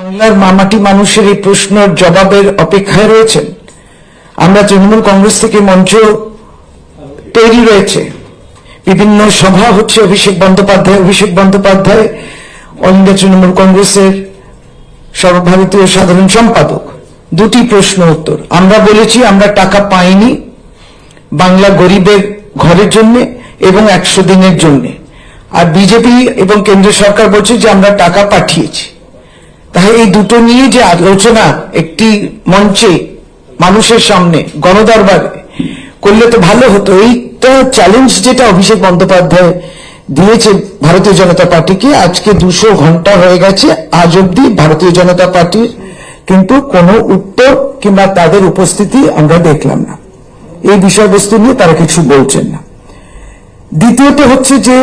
বাংলার মামাটি মানুষের এই প্রশ্নের জবাবের অপেক্ষায় রয়েছেন। আমরা তৃণমূল কংগ্রেস থেকে মঞ্চ তৈরি রয়েছে, বিভিন্ন সভা হচ্ছে। অভিষেক বন্দ্যোপাধ্যায় অল ইন্ডিয়া তৃণমূল কংগ্রেসের সর্বভারতীয় সাধারণ সম্পাদক। দুটি প্রশ্ন উত্তর। আমরা বলেছি আমরা টাকা পাইনি বাংলা গরিবের ঘরের জন্য এবং 100 দিনের জন্য, আর বিজেপি এবং কেন্দ্র সরকার বলছে যে আমরা টাকা পাঠিয়েছি। তাহলে এই দুটো নিয়ে যে আলোচনা একটি মঞ্চে মানুষের সামনে গণদরবারে করলে তো ভালো হতো। এইটা চ্যালেঞ্জ যেটা অভিষেক বন্দ্যোপাধ্যায় দিয়েছে ভারতীয় জনতা পার্টিকে, আজকে 200 ঘন্টা হয়ে গেছে, আজ অব্দি ভারতীয় জনতা পার্টির কিন্তু কোনো উত্তর কিংবা তাদের উপস্থিতি আমরা দেখলাম না। এই বিষয়বস্তু নিয়ে তারা কিছু বলছেন না। দ্বিতীয়ত হচ্ছে যে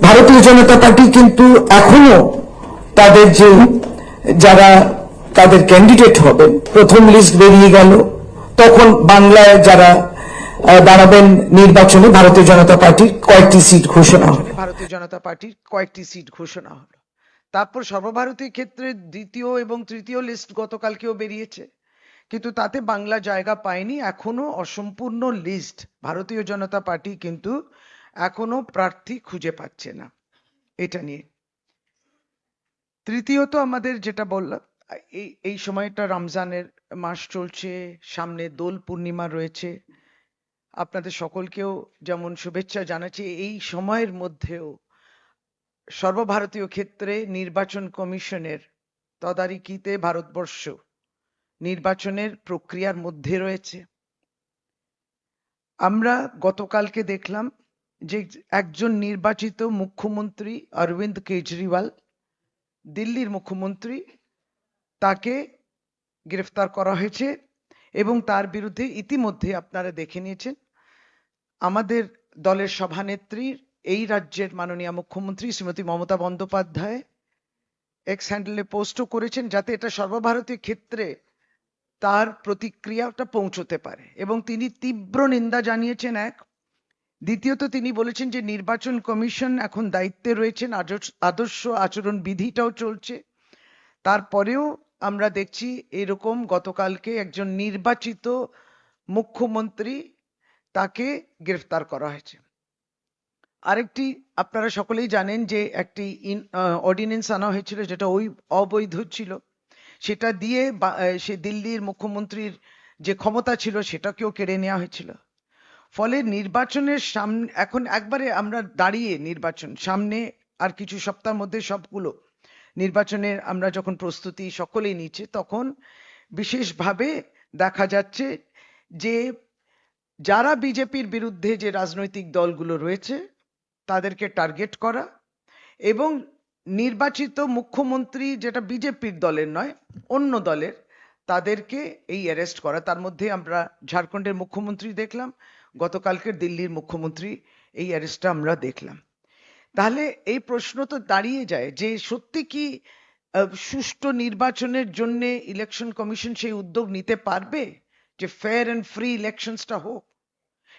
ভারতীয় জনতা পার্টি কিন্তু এখনো তাদের যে যারা তাদের ক্যান্ডিডেট হবেন, প্রথম লিস্ট বেরিয়ে গেল, তখন বাংলায় যারা দাঁড়াবেন নির্বাচনে ভারতীয় জনতা পার্টির কয়েকটি সিট ঘোষণা হলো। তারপর সর্বভারতীয় ক্ষেত্রে দ্বিতীয় এবং তৃতীয় লিস্ট গতকালকেও বেরিয়েছে, কিন্তু তাতে বাংলা জায়গা পায়নি। এখনো অসম্পূর্ণ লিস্ট। ভারতীয় জনতা পার্টি কিন্তু এখনো প্রার্থী খুঁজে পাচ্ছে না। এটা নিয়ে তৃতীয়ত আমাদের যেটা বললাম, এই সময়টা রমজানের মাস চলছে, সামনে দোল পূর্ণিমা রয়েছে। আপনাদের সকলকেও যেমন শুভেচ্ছা জানাচ্ছি, এই সময়ের মধ্যেও সর্বভারতীয় ক্ষেত্রে নির্বাচন কমিশনের তদারকিতে ভারতবর্ষ নির্বাচনের প্রক্রিয়ার মধ্যে রয়েছে। আমরা গতকালকে দেখলাম যে একজন নির্বাচিত মুখ্যমন্ত্রী অরবিন্দ কেজরিওয়াল, দিল্লির মুখ্যমন্ত্রী, তাকে গ্রেফতার করা হয়েছে এবং তার বিরুদ্ধে ইতিমধ্যে আপনারা দেখে নিয়েছেন আমাদের দলের সভানেত্রীর এই রাজ্যের মাননীয় মুখ্যমন্ত্রী শ্রীমতী মমতা বন্দ্যোপাধ্যায় এক্স হ্যান্ডেলে পোস্টও করেছেন, যাতে এটা সর্বভারতীয় ক্ষেত্রে তার প্রতিক্রিয়াটা পৌঁছতে পারে, এবং তিনি তীব্র নিন্দা জানিয়েছেন। এক, দ্বিতীয়ত তিনি বলেছেন যে নির্বাচন কমিশন এখন দায়িত্বে রয়েছেন, আদর্শ আচরণ বিধিটাও চলছে। তারপরেও আমরা দেখছি এরকম গতকালকে একজন নির্বাচিত মুখ্যমন্ত্রী, তাকে গ্রেফতার করা হয়েছে। আরেকটি আপনারা সকলেই জানেন যে একটি অর্ডিন্যান্স আনা হয়েছিল যেটা অবৈধ ছিল, সেটা দিয়ে সে দিল্লির মুখ্যমন্ত্রীর যে ক্ষমতা ছিল সেটাকেও কেড়ে নেওয়া হয়েছিল। ফলে নির্বাচনের সামনে এখন একবারে আমরা দাঁড়িয়ে, নির্বাচন সামনে আর কিছু সপ্তাহের মধ্যে সবগুলো নির্বাচনের আমরা যখন প্রস্তুতি সকলেই নিচ্ছে, তখন বিশেষভাবে দেখা যাচ্ছে যে যারা বিজেপির বিরুদ্ধে যে রাজনৈতিক দলগুলো রয়েছে তাদেরকে টার্গেট করা, এবং নির্বাচিত মুখ্যমন্ত্রী যেটা বিজেপির দলের নয় অন্য দলের, তাদেরকে এই অ্যারেস্ট করা। তার মধ্যে আমরা ঝাড়খণ্ডের মুখ্যমন্ত্রী দেখলাম, গতকালকের দিল্লির মুখ্যমন্ত্রী, এই অ্যারেস্টটা আমরা দেখলাম। তাহলে এই প্রশ্ন তো দাঁড়িয়ে যায় যে সত্যি কি সুষ্ঠু নির্বাচনের জন্য ইলেকশন কমিশন সেই উদ্যোগ নিতে পারবে যে ফেয়ার অ্যান্ড ফ্রি ইলেকশনসটা হোক?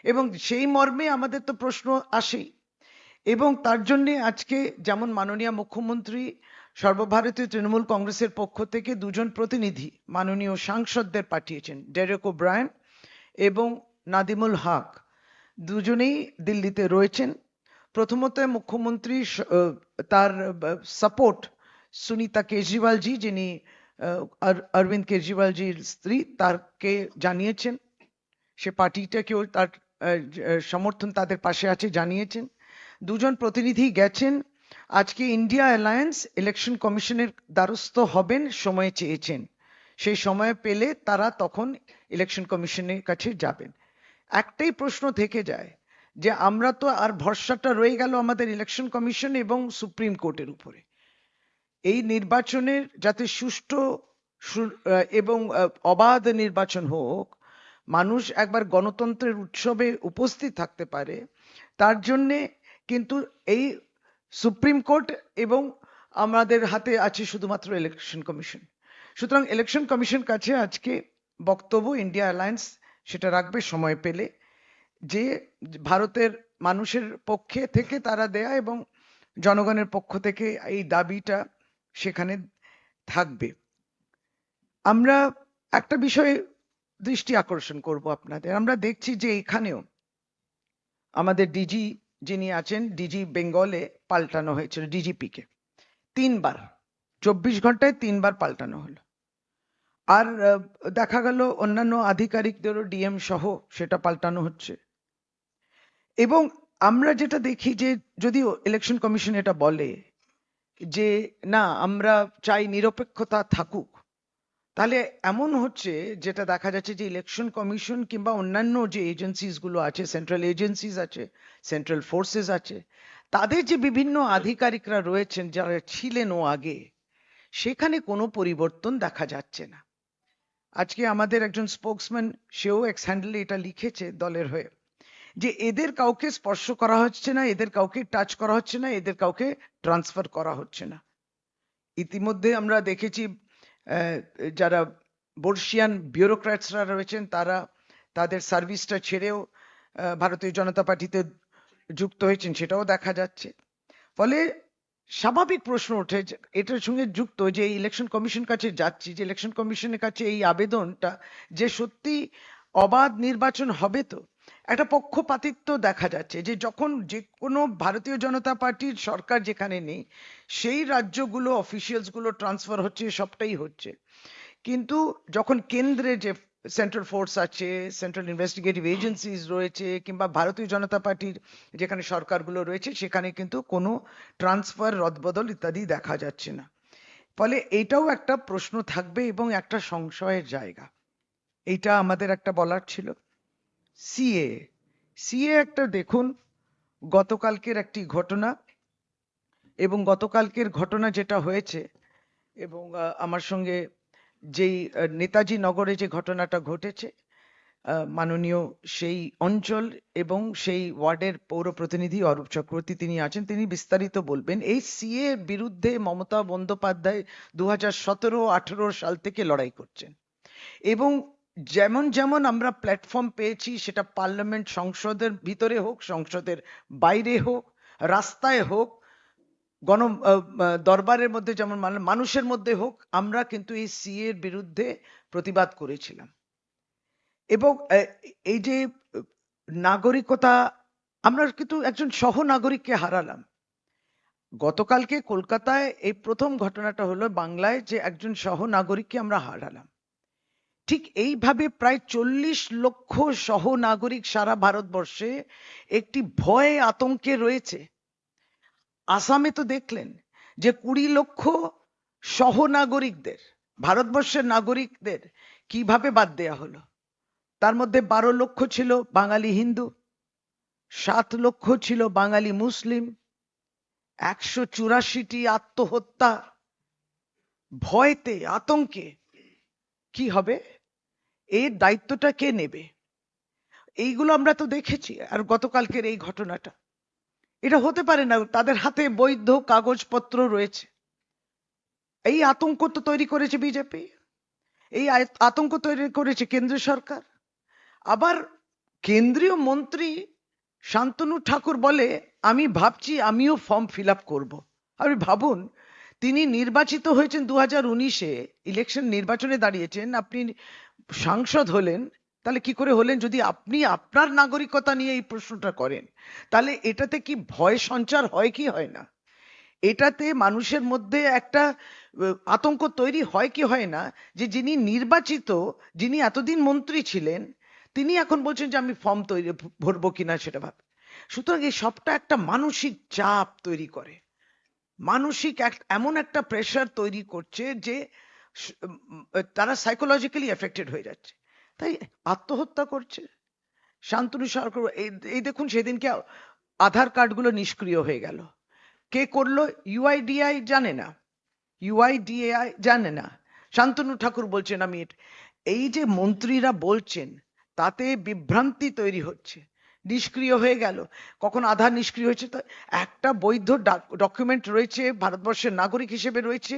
এবং সেই মর্মে আমাদের তো প্রশ্ন আসেই, এবং তার জন্য আজকে যেমন মাননীয় মুখ্যমন্ত্রী সর্বভারতীয় তৃণমূল কংগ্রেসের পক্ষ থেকে দুজন প্রতিনিধি মাননীয় সাংসদদের পাঠিয়েছেন, ডেরেক ওব্রায়েন এবং নাদিমুল হক, দুজনেই দিল্লিতে রয়েছেন। প্রথমত মুখ্যমন্ত্রী তার সাপোর্ট সুনিতা কেজরিওয়ালজি, যিনি অরবিন্দ কেজরিওয়ালজির স্ত্রী, তারকে জানিয়েছেন, সে পার্টিটাকেও তার সমর্থন তাদের পাশে আছে জানিয়েছেন। দুজন প্রতিনিধি গেছেন, আজকে ইন্ডিয়া অ্যালায়েন্স ইলেকশন কমিশনের দ্বারস্থ হবেন, সময় চেয়েছেন, সেই সময় পেলে তারা তখন ইলেকশন কমিশনের কাছে যাবেন। একটাই প্রশ্ন থেকে যায় যে আমরা তো আর ভরসাটা রয়ে গেল আমাদের ইলেকশন কমিশন এবং সুপ্রিম কোর্টের উপরে। এই নির্বাচনের যাতে সুষ্ঠু এবং অবাধ নির্বাচন হোক, মানুষ একবার গণতন্ত্রের উৎসবে উপস্থিত থাকতে পারে, তার জন্যে কিন্তু এই সুপ্রিম কোর্ট এবং আমাদের হাতে আছে শুধুমাত্র ইলেকশন কমিশন। সুতরাং ইলেকশন কমিশন কাছে আজকে বক্তব্য ইন্ডিয়া অ্যালায়েন্স সেটা রাখবে সময় পেলে, যে ভারতের মানুষের পক্ষে থেকে তারা দেয়া এবং জনগণের পক্ষ থেকে এই দাবিটা সেখানে থাকবে। আমরা একটা বিষয়ে দৃষ্টি আকর্ষণ করব আপনাদের। আমরা দেখছি যে এখানেও আমাদের ডিজি যিনি আছেন, ডিজি বেঙ্গলে পাল্টানো হয়েছিল, ডিজিপি কে 3 বার, 24 ঘন্টায় 3 বার পাল্টানো হলো। আর দেখা গেল অন্যান্য আধিকারিকদেরও ডিএম সহ সেটা পাল্টানো হচ্ছে। এবং আমরা যেটা দেখি যে যদিও ইলেকশন কমিশন এটা বলে যে না আমরা চাই নিরপেক্ষতা থাকুক, তাহলে এমন হচ্ছে যেটা দেখা যাচ্ছে যে ইলেকশন কমিশন কিংবা অন্যান্য যে এজেন্সিস গুলো আছে, সেন্ট্রাল এজেন্সিস আছে, সেন্ট্রাল ফোর্সেস আছে, তাদের যে বিভিন্ন আধিকারিকরা রয়েছেন যারা ছিলেনও আগে, সেখানে কোনো পরিবর্তন দেখা যাচ্ছে না। আজকে আমাদের একজন স্পোকসম্যান, সেও এক্স হ্যান্ডেলে এটা লিখেছে দলের হয়ে, যে এদের কাউকে স্পর্শ করা হচ্ছে না, এদের কাউকে টাচ করা হচ্ছে না, এদের কাউকে ট্রান্সফার করা হচ্ছে না। ইতিমধ্যে আমরা দেখেছি যারা বর্ষিয়ান বিউরোক্র্যাটসরা রয়েছেন তারা তাদের সার্ভিসটা ছেড়েও ভারতীয় জনতা পার্টিতে যুক্ত হয়েছেন, সেটাও দেখা যাচ্ছে। ফলে স্বাভাবিক প্রশ্ন ওঠে এটার সঙ্গে যুক্ত যে ইলেকশন কমিশন কাছে যাচ্ছি, যে ইলেকশন কমিশনের কাছে এই আবেদনটা যে সত্যি অবাধ নির্বাচন হবে, তো একটা পক্ষপাতিত্ব দেখা যাচ্ছে যে যখন যে কোনো ভারতীয় জনতা পার্টির সরকার যেখানে নেই, সেই রাজ্যগুলো অফিসিয়ালস গুলো ট্রান্সফার হচ্ছে, সবটাই হচ্ছে। কিন্তু যখন কেন্দ্রে যে সেন্ট্রাল ফোর্স আছে, সেন্ট্রাল ইনভেস্টিগেটিভ এজেন্সিস রয়েছে, কিংবা ভারতীয় জনতা পার্টির যেখানে সরকারগুলো রয়েছে, সেখানে কিন্তু কোনো ট্রান্সফার, রদবদল ইত্যাদি দেখা যাচ্ছে না। ফলে এটাও একটা প্রশ্ন থাকবে এবং একটা সংশয়ের জায়গা। এইটা আমাদের একটা বলার ছিল। সিএ সিএ একটা দেখুন, গতকালকের একটি ঘটনা, এবং গতকালকের ঘটনা যেটা হয়েছে, এবং আমার সঙ্গে যেই নেতাজি নগরে যে ঘটনাটা ঘটেছে, মাননীয় সেই অঞ্চল এবং সেই ওয়ার্ডের পৌর প্রতিনিধি অরূপ চক্রবর্তী তিনি আছেন, তিনি বিস্তারিত বলবেন। এই সিএ বিরুদ্ধে মমতা বন্দ্যোপাধ্যায় 2017-18 সাল থেকে লড়াই করছেন, এবং যেমন যেমন আমরা প্ল্যাটফর্ম পেয়েছি, সেটা পার্লামেন্ট, সংসদের ভিতরে হোক, সংসদের বাইরে হোক, রাস্তায় হোক, গণ দরবারের মধ্যে, যেমন মানুষের মধ্যে হোক, আমরা কিন্তু এই সিএ এর বিরুদ্ধে প্রতিবাদ করেছিলাম। এবং এই যে নাগরিকতা, আমরা কিন্তু একজন সহনাগরিককে হারালাম। গতকালকে কলকাতায় এই প্রথম ঘটনাটা হলো বাংলায়, যে একজন সহনাগরিককে আমরা হারালাম। ঠিক এইভাবে প্রায় 40 লক্ষ সহনাগরিক সারা ভারতবর্ষে একটি ভয় আতঙ্কে রয়েছে। আসামে তো দেখলেন যে 20 লক্ষ সহনাগরিকদের, ভারতবর্ষের নাগরিকদের কিভাবে বাদ দেয়া হলো। তার মধ্যে 12 লক্ষ ছিল বাঙালি হিন্দু, 7 লক্ষ ছিল বাঙালি মুসলিম, 184টি আত্মহত্যা, ভয়তে, আতঙ্কে। কি হবে? এর দায়িত্বটা কে নেবে? এইগুলো আমরা তো দেখেছি। আর গতকালকের এই ঘটনাটা, এটা হতে পারে না, তাদের হাতে বৈধ কাগজপত্র রয়েছে। এই আতঙ্ক তো তৈরি করেছে বিজেপি, এই আতঙ্ক তৈরি করেছে কেন্দ্র সরকার। আবার কেন্দ্রীয় মন্ত্রী শান্তনু ঠাকুর বলে, আমি ভাবছি আমিও ফর্ম ফিল আপ করবো। আপনি ভাবুন, তিনি নির্বাচিত হয়েছেন 2019-এ, ইলেকশন নির্বাচনে দাঁড়িয়েছেন, আপনি সাংসদ হলেন, তাহলে কি করে হলেন? যদি আপনি আপনার নাগরিকতা নিয়ে এই প্রশ্নটা করেন, তাহলে এটাতে কি ভয় সঞ্চার হয় কি হয় না? এটাতে মানুষের মধ্যে একটা আতঙ্ক তৈরি হয় কি হয় না, যে যিনি নির্বাচিত, যিনি এতদিন মন্ত্রী ছিলেন, তিনি এখন বলছেন যে আমি ফর্ম তৈরি ভরবো কিনা সেটা ভাব। সুতরাং এই সবটা একটা মানসিক চাপ তৈরি করে, মানসিক এমন একটা প্রেশার তৈরি করছে যে তারা সাইকোলজিক্যালি এফেক্টেড হয়ে যাচ্ছে, তাই আত্মহত্যা করছে। শান্তনু সরকার, এই দেখুন সেদিনকে আধার কার্ডগুলো নিষ্ক্রিয় হয়ে গেল। কে করলো? ইউআইডিআই জানে না, ইউআইডিএআই জানে না। শান্তনু ঠাকুর বলছেন আমি এই যে মন্ত্রীরা বলছেন, তাতে বিভ্রান্তি তৈরি হচ্ছে। নিষ্ক্রিয় হয়ে গেল, কখন আধার নিষ্ক্রিয় হয়েছে, তো একটা বৈধ ডকুমেন্ট রয়েছে, ভারতবর্ষের নাগরিক হিসেবে রয়েছে,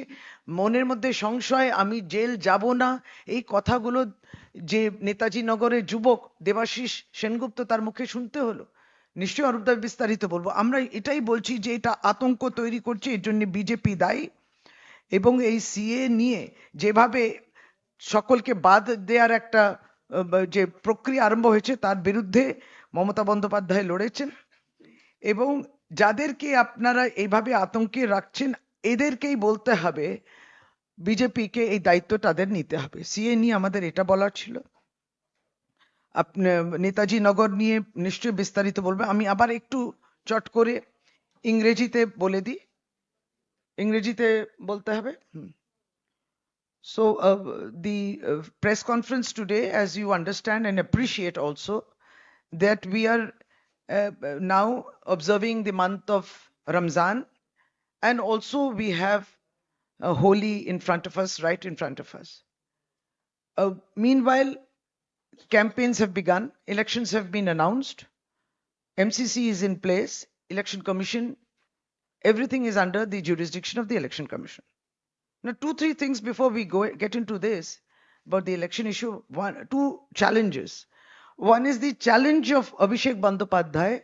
মনের মধ্যে সংশয়, আমি জেল যাব না, এই কথাগুলো যে নেতাজি নগরের যুবক দেবাশিস সেনগুপ্ত তার মুখে শুনতে হলো। নিশ্চয়ই অরূপদা বিস্তারিত বলবো। আমরা এটাই বলছি যে এটা আতঙ্ক তৈরি করছে, এর জন্য বিজেপি দায়ী। এবং এই সিএ নিয়ে যেভাবে সকলকে বাদ দেওয়ার একটা যে প্রক্রিয়া আরম্ভ হয়েছে তার বিরুদ্ধে মমতা বন্দ্যোপাধ্যায় লড়েছেন। এবং যাদেরকে আপনারা এইভাবে আতঙ্কে রাখছেন এদেরকেই বলতে হবে বিজেপিকে এই দায়িত্ব তাদের নিতে হবে। সিএ নিয়ে আমাদের এটা বলার ছিল। আপনি নেতাজি নগর নিয়ে নিশ্চয়ই বিস্তারিত বলবে, আমি আবার একটু চট করে ইংরেজিতে বলে দিই, ইংরেজিতে বলতে হবে। So the press conference today, as you understand and appreciate also, that we are now observing the month of Ramzan, and also we have Holi in front of us, right in front of us. Meanwhile, campaigns have begun, elections have been announced, MCC is in place, Election Commission, everything is under the jurisdiction of the Election Commission. Now, three things before we get into this about the election issue. Two challenges. One is the challenge of Abhishek Bandyopadhyay,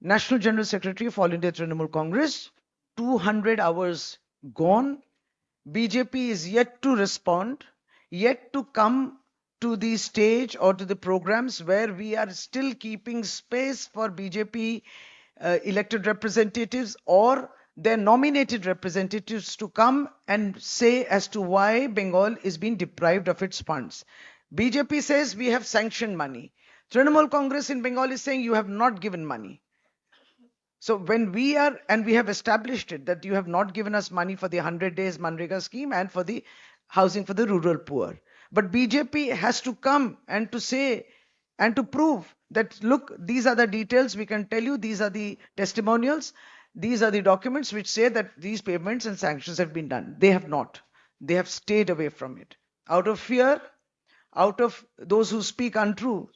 National General Secretary of All India Trinamool Congress. 200 hours gone. BJP is yet to respond, yet to come to the stage or to the programs where we are still keeping space for BJP elected representatives or their nominated representatives to come and say as to why Bengal is being deprived of its funds. BJP says we have sanctioned money. Trinamool Congress in Bengal is saying you have not given money. So when we have established it that you have not given us money for the 100 days Manrega scheme and for the housing for the rural poor. But BJP has to come and to say and to prove that, look, these are the details, we can tell you, these are the testimonials, these are the documents which say that these payments and sanctions have been done. They have not. They have stayed away from it. Out of fear, out of those who speak untrue,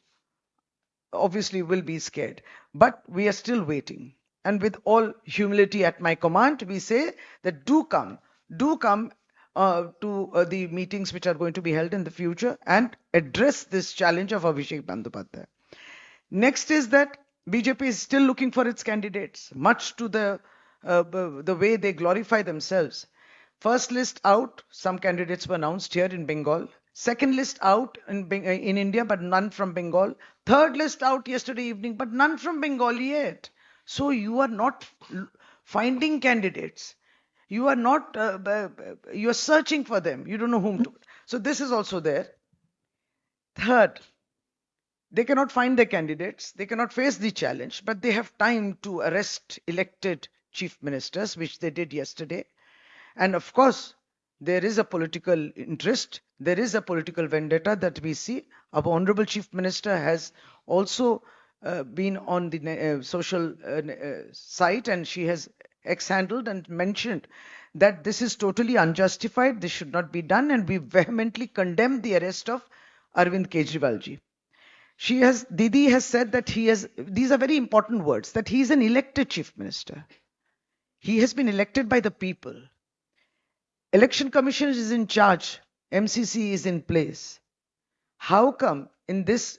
obviously will be scared. But we are still waiting. And with all humility at my command, we say that do come to the meetings which are going to be held in the future and address this challenge of Abhishek Bandyopadhyay. Next is that BJP is still looking for its candidates, much to the way they glorify themselves. First list out, some candidates were announced here in Bengal. Second list out in India, but none from Bengal. Third list out yesterday evening, but none from Bengal yet. So you are not finding candidates. You are not, you are searching for them. You don't know whom to. So this is also there. Third, they cannot find their candidates. They cannot face the challenge, but they have time to arrest elected chief ministers, which they did yesterday. And of course, there is a political interest. There is a political vendetta that we see. Our Honorable Chief Minister has also been on the social site, and she has ex-handled and mentioned that this is totally unjustified. This should not be done. And we vehemently condemn the arrest of Arvind Kejriwal ji. Didi has said that these are very important words, that he is an elected chief minister. He has been elected by the people. Election Commission is in charge. MCC is in place. How come in this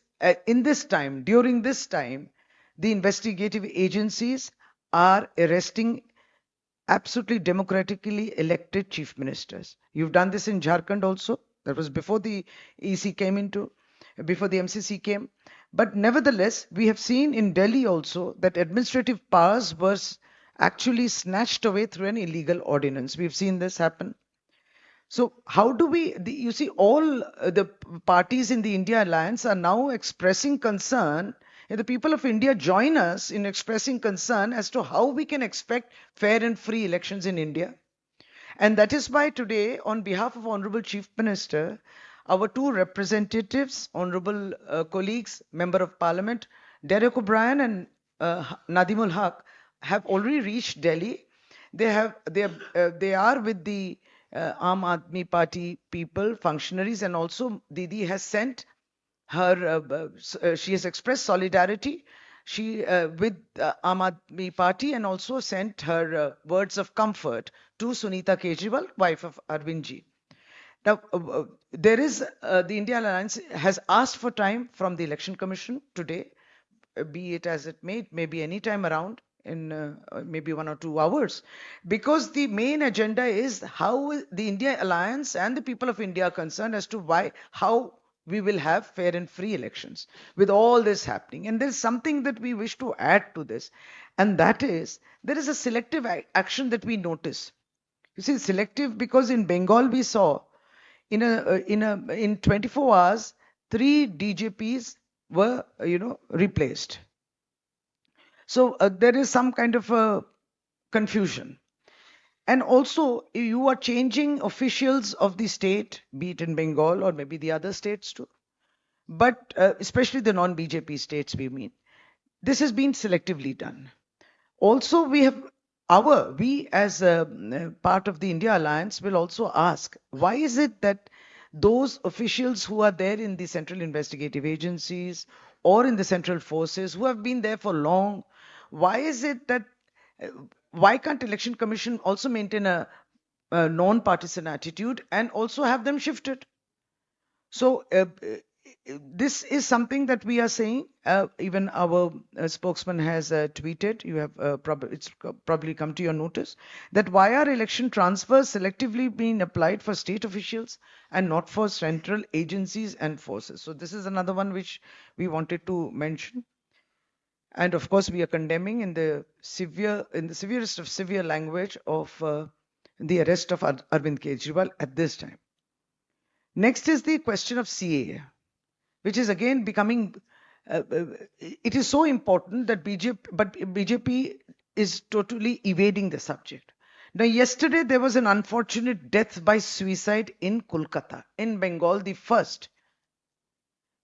time, during this time, the investigative agencies are arresting absolutely democratically elected chief ministers? You've done this in Jharkhand also. That was before the before the MCC came. But nevertheless, we have seen in Delhi also that administrative powers were actually snatched away through an illegal ordinance. We've seen this happen. So how do you see all the parties in the India Alliance are now expressing concern, and the people of India join us in expressing concern as to how we can expect fair and free elections in India. And that is why today, on behalf of Honorable Chief Minister, our two representatives, Honorable colleagues, Member of Parliament, Derek O'Brien and Nadimul Haq, have already reached Delhi. They are with the Aam Aadmi Party people, functionaries, and also Didi has sent her, she has expressed solidarity with Aam Aadmi Party, and also sent her words of comfort to Sunita Kejriwal, wife of Arvindji. Now, the India Alliance has asked for time from the Election Commission today, be it as it may be any time around. in maybe 1 or 2 hours, because the main agenda is how the India Alliance and the people of India are concerned as to how we will have fair and free elections with all this happening. And there's something that we wish to add to this, and that is there is a selective action that we notice. You see, selective because in Bengal we saw in 24 hours, 3 DJPs were replaced. So there is some kind of a confusion. And also, you are changing officials of the state, be it in Bengal or maybe the other states too, but especially the non-BJP states, we mean. This has been selectively done. Also, we as a part of the India Alliance will also ask, why is it that those officials who are there in the central investigative agencies or in the central forces who have been there for long, why is it that uh, why can't Election Commission also maintain a non-partisan attitude and also have them shifted? So this is something that we are saying. Even our spokesman has tweeted. You have it's probably come to your notice that why are election transfers selectively being applied for state officials and not for central agencies and forces. So this is another one which we wanted to mention. And of course, we are condemning in the severest of severe language of the arrest of Arvind Kejriwal at this time. Next is the question of CAA, which is again becoming. It is so important that BJP is totally evading the subject. Now, yesterday there was an unfortunate death by suicide in Kolkata, in Bengal, the first.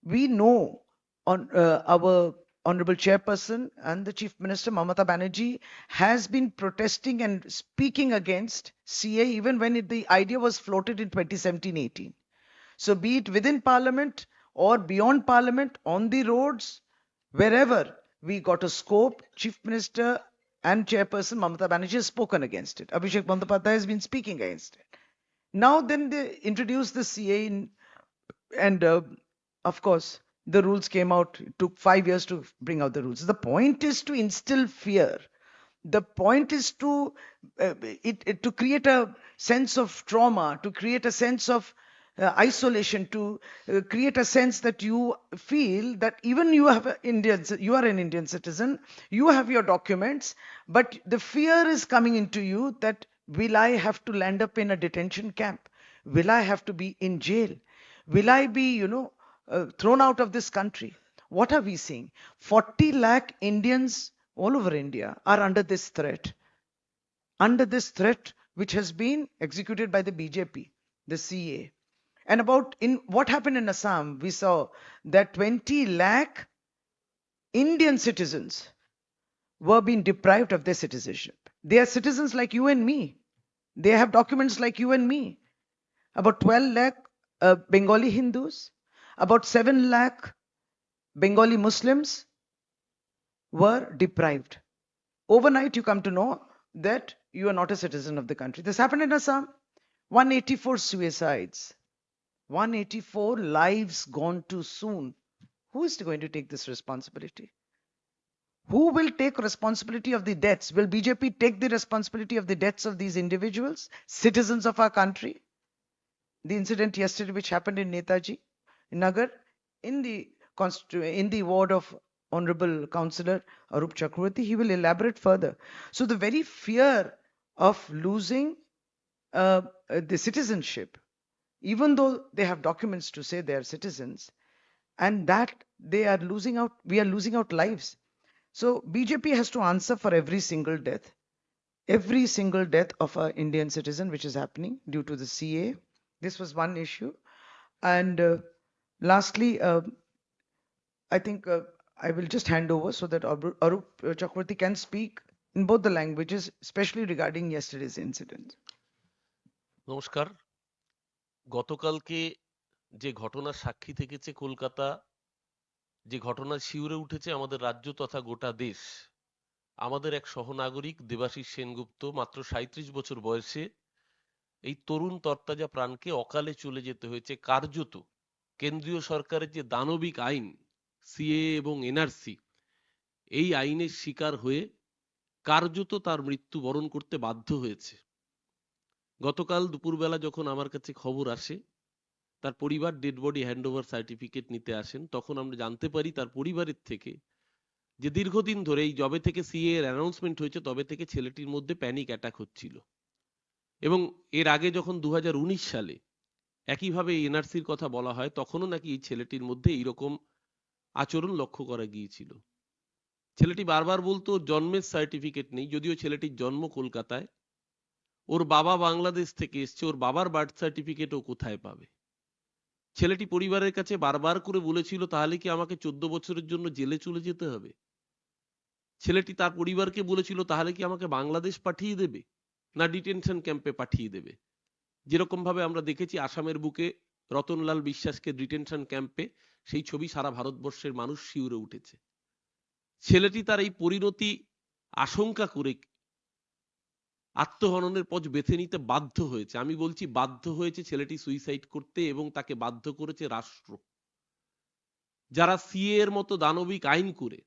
We know on our honorable chairperson and the chief minister Mamata Banerjee has been protesting and speaking against CA even when the idea was floated in 2017-18. So be it within parliament or beyond parliament, on the roads, wherever we got a scope, chief minister and chairperson Mamata Banerjee has spoken against it. Abhishek Bandyopadhyay has been speaking against it. Now then they introduced the CA and of course, the rules came out. It took 5 years to bring out the rules. The point is to instill fear. The point is to create a sense of trauma, to create a sense of isolation, to create a sense that you feel that even you are an Indian citizen, you have your documents, but the fear is coming into you that will I have to land up in a detention camp? Will I have to be in jail? Will I be, thrown out of this country? What are we seeing? 40 lakh Indians all over India are under this threat which has been executed by the BJP, the CA. And about in what happened in Assam, we saw that 20 lakh Indian citizens were being deprived of their citizenship. They are citizens like you and me. They have documents like you and me. About 12 lakh Bengali Hindus, about 7 lakh Bengali Muslims were deprived. Overnight, you come to know that you are not a citizen of the country. This happened in Assam. 184 suicides, 184 lives gone too soon. Who is going to take this responsibility? Who will take responsibility of the deaths? Will BJP take the responsibility of the deaths of these individuals, citizens of our country? The incident yesterday which happened in Netaji Nagar, in the ward of Honorable Councillor Arup Chakravarti, he will elaborate further. So the very fear of losing the citizenship, even though they have documents to say they are citizens, and that we are losing out lives. So BJP has to answer for every single death of an Indian citizen which is happening due to the CA. This was one issue. And lastly, I think I will just hand over so that Arup Chakravarti can speak in both the languages, especially regarding yesterday's incident. নমস্কার। গতকালকে যে ঘটনার সাক্ষী থেকেছে কলকাতা, যে ঘটনা শিউরে উঠেছে আমাদের রাজ্য তথা গোটা দেশ, আমাদের এক সহনাগরিক দেবাশিস সেনগুপ্ত মাত্র ৩৭ বছর বয়সে এই তরুণ তরতাজা প্রাণকে অকালে চলে যেতে হয়েছে কার্যত কেন্দ্রীয় সরকারের যে দানবিক আইন সিএএ এবং এনআরসি, এই আইনের শিকার হয়ে কার্যত তার মৃত্যু বরণ করতে বাধ্য হয়েছে। গতকাল দুপুরবেলা যখন আমার কাছে খবর আসে তার পরিবার ডেড বডি হ্যান্ডওভার সার্টিফিকেট নিতে আসেন, তখন আমরা জানতে পারি তার পরিবারের থেকে যে দীর্ঘদিন ধরে এই যবে থেকে সিএ এর অ্যানাউন্সমেন্ট হয়েছে তবে থেকে ছেলেটির মধ্যে প্যানিক অ্যাটাক হচ্ছিল, এবং এর আগে যখন 2019 সালে একইভাবে এনআরসির কথা বলা হয় তখনও নাকি এই ছেলেটির মধ্যে এইরকম আচরণ লক্ষ্য করা গিয়েছিল। ছেলেটি বারবার বলতো ওর জন্মের সার্টিফিকেট নেই, যদিও ছেলেটির জন্ম কলকাতায়, ওর বাবা বাংলাদেশ থেকে এসছে, ওর বাবার বার্থ সার্টিফিকেট ও কোথায় পাবে। ছেলেটি পরিবারের কাছে বারবার করে বলেছিল তাহলে কি আমাকে 14 বছরের জন্য জেলে চলে যেতে হবে। ছেলেটি তার পরিবারকে বলেছিল তাহলে কি আমাকে বাংলাদেশ পাঠিয়ে দেবে না ডিটেনশন ক্যাম্পে পাঠিয়ে দেবে। যেরকম ভাবে আমরা দেখেছি আসামের বুকে রতনলাল বিশ্বাসকে ডিটেনশন ক্যাম্পে, সেই ছবি সারা ভারতবর্ষের মানুষ শিউরে উঠেছে। ছেলেটি তার এই পরিণতি আশঙ্কা করে আত্মহননের পথ বেছে নিতে বাধ্য হয়েছে। আমি বলছি বাধ্য হয়েছে ছেলেটি সুইসাইড করতে, এবং তাকে বাধ্য করেছে রাষ্ট্র। যারা সিএ এর মতো দানবিক আইন করে,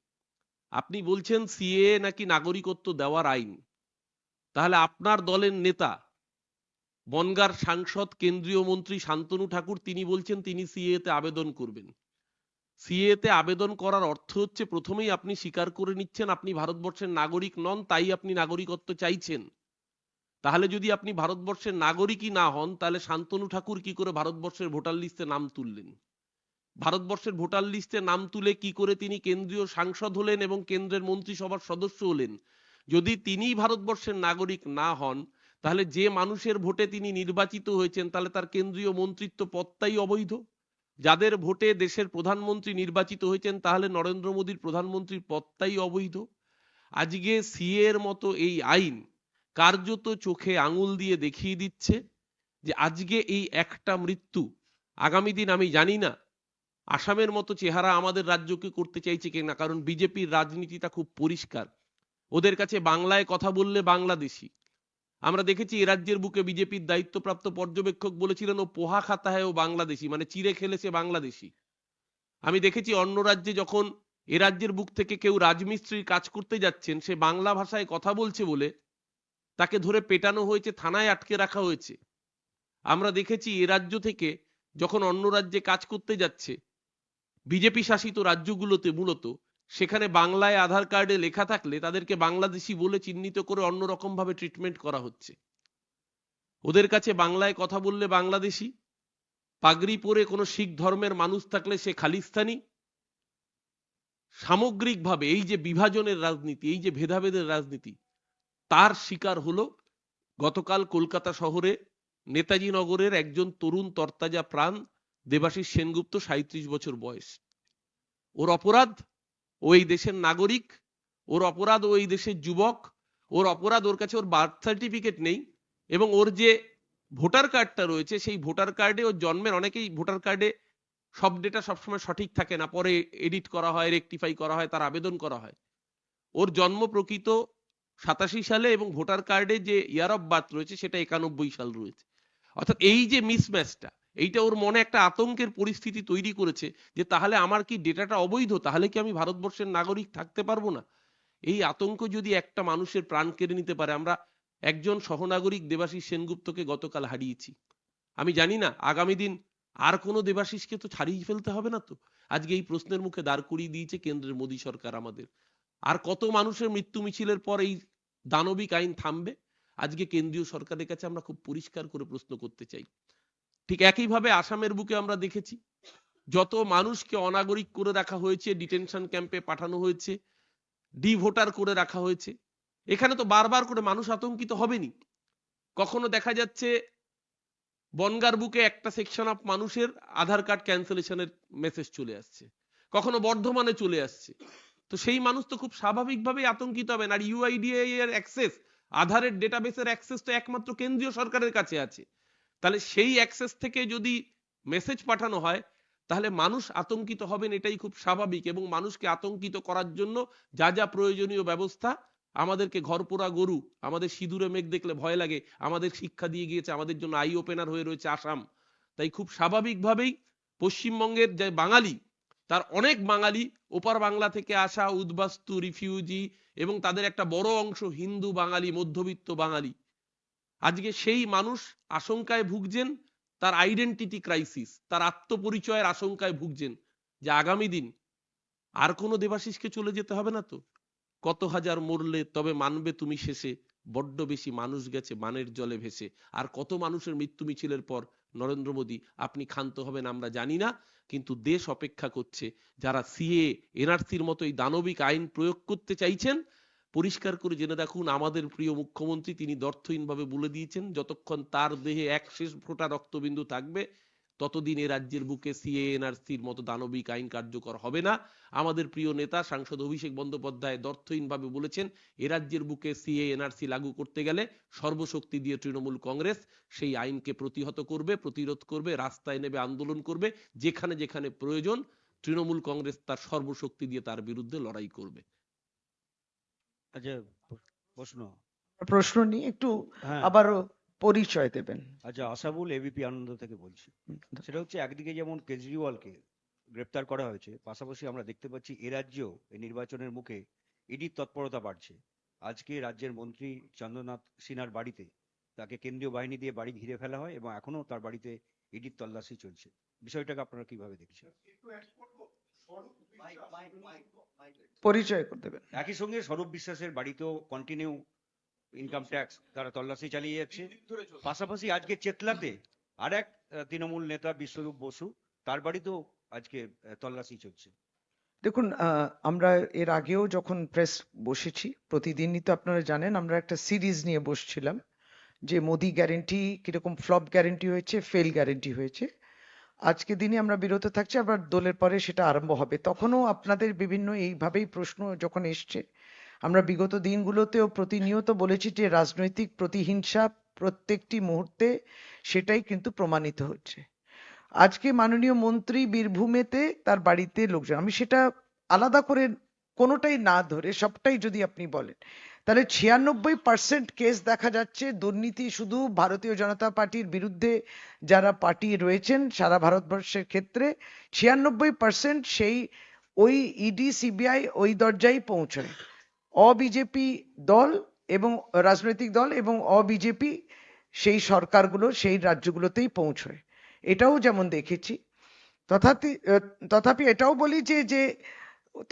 আপনি বলছেন সিএ নাকি নাগরিকত্ব দেওয়ার আইন, তাহলে আপনার দলের নেতা বনগাঁর সাংসদ কেন্দ্রীয় মন্ত্রী শান্তনু ঠাকুর তিনি বলছেন তিনি সিএ তে আবেদন করবেন। সিএ তে আবেদন করার অর্থ হচ্ছে প্রথমেই আপনি স্বীকার করে নিচ্ছেন আপনি ভারতবর্ষের নাগরিক নন, তাই আপনি নাগরিকত্ব চাইছেন। তাহলে যদি আপনি ভারতবর্ষের নাগরিকই না হন তাহলে শান্তনু ঠাকুর কি করে ভারতবর্ষের ভোটার লিস্টে নাম তুললেন? ভারতবর্ষের ভোটার লিস্টে নাম তুলে কি করে তিনি কেন্দ্রীয় সাংসদ হলেন এবং কেন্দ্রের মন্ত্রিসভার সদস্য হলেন? যদি তিনি ভারতবর্ষের নাগরিক না হন তাহলে যে মানুষের ভোটে তিনি নির্বাচিত হয়েছেন তাহলে তার কেন্দ্রীয় মন্ত্রিত্ব পদটাই অবৈধ। যাদের ভোটে দেশের প্রধানমন্ত্রী নির্বাচিত হয়েছেন তাহলে নরেন্দ্র মোদীর প্রধানমন্ত্রীর পদটাই অবৈধ। আজকে সিএ এর মতো এই আইন কার্যত চোখে আঙুল দিয়ে দেখিয়ে দিচ্ছে যে আজকে এই একটা মৃত্যু আগামী দিন আমি জানি না আসামের মতো চেহারা আমাদের রাজ্যকে করতে চাইছে কিনা, কারণ বিজেপির রাজনীতিটা খুব পরিষ্কার। ওদের কাছে বাংলায় কথা বললে বাংলাদেশি। আমরা দেখেছি এ রাজ্যের বুকে বিজেপির দায়িত্বপ্রাপ্ত পর্যবেক্ষক বলেছিলেন ও পোহা খাতা হয় ও বাংলাদেশি, মানে চিড়ে খেলেছে বাংলাদেশি। আমি দেখেছি অন্য রাজ্যে যখন এ রাজ্যের বুক থেকে কেউ রাজমিস্ত্রির কাজ করতে যাচ্ছেন, সে বাংলা ভাষায় কথা বলছে বলে তাকে ধরে পেটানো হয়েছে, থানায় আটকে রাখা হয়েছে। আমরা দেখেছি এ রাজ্য থেকে যখন অন্য রাজ্যে কাজ করতে যাচ্ছে বিজেপি শাসিত রাজ্যগুলোতে, মূলত সেখানে বাংলায় আধার কার্ডে লেখা থাকলে তাদেরকে বাংলাদেশি বলে চিহ্নিত করে অন্যরকম ভাবে ট্রিটমেন্ট করা হচ্ছে। ওদের কাছে বাংলায় কথা বললে বাংলাদেশি, পাগড়ি পরে কোনো শিখ ধর্মের মানুষ থাকলে সে খালিস্তানি। সামগ্রিকভাবে এই যে বিভাজনের রাজনীতি, এই যে ভেদাভেদের রাজনীতি, তার শিকার হলো গতকাল কলকাতা শহরে নেতাজি নগরের একজন তরুণ তরতাজা প্রাণ দেবাশিস সেনগুপ্ত, 37 বছর বয়স। ওর অপরাধ ও এই দেশের নাগরিক, ওর অপরাধ ও এই দেশের যুবক, ওর অপরাধ ওর কাছে ওর বার্থ সার্টিফিকেট নেই, এবং ওর যে ভোটার কার্ডটা রয়েছে সেই ভোটার কার্ডে ওর জন্মের, অনেকেই ভোটার কার্ডে সব ডেটা সবসময় সঠিক থাকে না, পরে এডিট করা হয়, রেকটিফাই করা হয়, তার আবেদন করা হয়। ওর জন্ম প্রকৃত 87 সালে এবং ভোটার কার্ডে যে ইয়ার অফ বার্থ রয়েছে সেটা 91 সাল রয়েছে। অর্থাৎ এই যে মিসম্যাচটা, এইটা ওর মনে একটা আতঙ্কের পরিস্থিতি তৈরি করেছে যে তাহলে আমার কি ডেটাটা অবৈধ, তাহলে কি আমি ভারতবর্ষের নাগরিক থাকতে পারবো না। এই আতঙ্ক যদি একটা মানুষের প্রাণ কেড়ে নিতে পারে। আমরা একজন সহনাগরিক দেবাশিস সেনগুপ্তকে গতকাল হারিয়েছি। আমি জানি না আগামী দিন আর কোনো দেবাশিসকে তো ছাড়িয়ে ফেলতে হবে না তো। আজকে এই প্রশ্নের মুখে দাঁড় করিয়ে দিয়েছে কেন্দ্রের মোদী সরকার আমাদের। আর কত মানুষের মৃত্যু মিছিলের পর এই দানবিক আইন থামবে? আজকে কেন্দ্রীয় সরকারের কাছে আমরা খুব পরিষ্কার করে প্রশ্ন করতে চাই। ঠিক একইভাবে আসামের বুকে আমরা দেখেছি যত মানুষকে অনাগরিক করে রাখা হয়েছে, ডিটেনশন ক্যাম্পে পাঠানো হয়েছে, ডিভোটার করে রাখা হয়েছে। এখানে তো বারবার করে মানুষ আতঙ্কিত হবেনি। কখনো দেখা যাচ্ছে বনগাঁর বুকে একটা সেকশন অফ মানুষের আধার কার্ড ক্যান্সেলেশনের মেসেজ চলে আসছে, কখনো বর্ধমানে চলে আসছে। তো সেই মানুষ তো খুব স্বাভাবিকভাবেই আতঙ্কিত হবেন। আর ইউআইডিআই এর অ্যাক্সেস, আধারের ডেটাবেসের অ্যাক্সেস তো একমাত্র কেন্দ্রীয় সরকারের কাছে আছে। তাহলে সেই অ্যাক্সেস থেকে যদি মেসেজ পাঠানো হয় তাহলে মানুষ আতঙ্কিত হবেন, এটাই খুব স্বাভাবিক। এবং মানুষকে আতঙ্কিত করার জন্য যা যা প্রয়োজনীয় ব্যবস্থা, আমাদেরকে ঘরপোড়া গরু, আমাদের সিঁদুরে মেঘ দেখলে ভয় লাগে, আমাদের শিক্ষা দিয়ে গিয়েছে, আমাদের জন্য আই ওপেনার হয়ে রয়েছে আসাম। তাই খুব স্বাভাবিকভাবেই পশ্চিমবঙ্গের যে বাঙালি তার অনেক বাঙালি ওপার বাংলা থেকে আসা উদ্বাস্তু রিফিউজি এবং তাদের একটা বড় অংশ হিন্দু বাঙালি মধ্যবিত্ত বাঙালি আজকে সেই মানুষ আশঙ্কায় ভুগছেন তার আইডেন্টিটি ক্রাইসিস তার আত্মপরিচয়ের আশঙ্কায় ভুগছেন যে আগামী দিন আর কোনো দেবাশিসকে চলে যেতে হবে না তো কত হাজার মরলে তবে মানবে তুমি শেষে বড্ড বেশি মানুষ গেছে বানের জলে ভেসে আর কত মানুষের মৃত্যু মিছিলের পর নরেন্দ্র মোদী আপনি ক্ষান্ত হবেন আমরা জানি না কিন্তু দেশ অপেক্ষা করছে যারা সিএ এনআরসির মতো এই দানবিক আইন প্রয়োগ করতে চাইছেন পরিষ্কার করে জেনে রাখুন আমাদের প্রিয় মুখ্যমন্ত্রী তিনি দর্থহীনভাবে বলে দিয়েছেন যতক্ষণ তার দেহে এক শেষ ফোঁটা রক্তবিন্দু থাকবে ততদিন এ রাজ্যের বুকে সিএ এনআরসির মতো দানবিক আইন কার্যকর হবে না আমাদের প্রিয় নেতা সাংসদ অভিষেক বন্দ্যোপাধ্যায় দর্থহীনভাবে বলেছেন এ রাজ্যের বুকে সিএ এনআরসি লাগু করতে গেলে সর্বশক্তি দিয়ে তৃণমূল কংগ্রেস সেই আইনকে প্রতিহত করবে প্রতিরোধ করবে রাস্তায় নেবে আন্দোলন করবে যেখানে যেখানে প্রয়োজন তৃণমূল কংগ্রেস তার সর্বশক্তি দিয়ে তার বিরুদ্ধে লড়াই করবে আচ্ছা, প্রশ্ন। প্রশ্ন নিয়ে একটু হ্যাঁ, আবারও পরিচয় দেবেন। আচ্ছা, আশাবুল এবিপি আনন্দ থেকে বলছি। সেটা হচ্ছে একদিকে যেমন কেজরিওয়ালকে গ্রেপ্তার করা হয়েছে, পাশাপাশি আমরা দেখতে পাচ্ছি এ রাজ্যেও এই নির্বাচনের মুখে ইডির তৎপরতা বাড়ছে। আজকে রাজ্যের মন্ত্রী চন্দ্রনাথ সিনহার বাড়িতে তাকে কেন্দ্রীয় বাহিনী দিয়ে বাড়ি ঘিরে ফেলা হয় এবং এখনো তার বাড়িতে ইডির তল্লাশি চলছে। বিষয়টাকে আপনারা কিভাবে দেখছেন? পরিচয় করে দেবেন। একই সঙ্গে স্বরূপ বিশ্বাসের বাড়িতেও কন্টিনিউ ইনকাম ট্যাক্স তারা তল্লাশি চালিয়ে যাচ্ছে। পাশাপাশি আজকে চেতলাতে আর এক তৃণমূল নেতা বিশ্বরূপ বসু তার বাড়িতেও আজকে তল্লাশি চলছে। দেখুন, আমরা এর আগেও যখন প্রেস বসেছি প্রতিদিনই তো আপনারা জানেন আমরা একটা সিরিজ নিয়ে বসছিলাম যে মোদি গ্যারেন্টি কিরকম ফ্লপ গ্যারেন্টি হয়েছে, ফেল গ্যারেন্টি হয়েছে। আজকে দিনে আমরা বিরত থাকছি, আবার দোলের পরে সেটা আরম্ভ হবে। তখনও আপনাদের বিভিন্ন এইভাবেই প্রশ্ন যখন এসছে, আমরা বিগত দিনগুলোতেও প্রতিনিয়ত বলেছি যে রাজনৈতিক প্রতিহিংসা প্রত্যেকটি মুহূর্তে সেটাই কিন্তু প্রমাণিত হচ্ছে। আজকে মাননীয় মন্ত্রী বীরভূমেতে তার বাড়িতে লোকজন, আমি সেটা আলাদা করে কোনোটাই না ধরে সবটাই যদি আপনি বলেন, তাহলে 96% কেস দেখা যাচ্ছে দুর্নীতি শুধু ভারতীয় জনতা পার্টির বিরুদ্ধে যারা পার্টি রয়েছেন সারা ভারতবর্ষের ক্ষেত্রে 96% সেই ওই ইডি সিবিআই ওই দরজায় পৌঁছায়। অবিজেপি দল এবং রাজনৈতিক দল এবং অবিজেপি সেই সরকারগুলো সেই রাজ্যগুলোতেই পৌঁছয়, এটাও যেমন দেখেছি। তথাপি এটাও বলি যে যে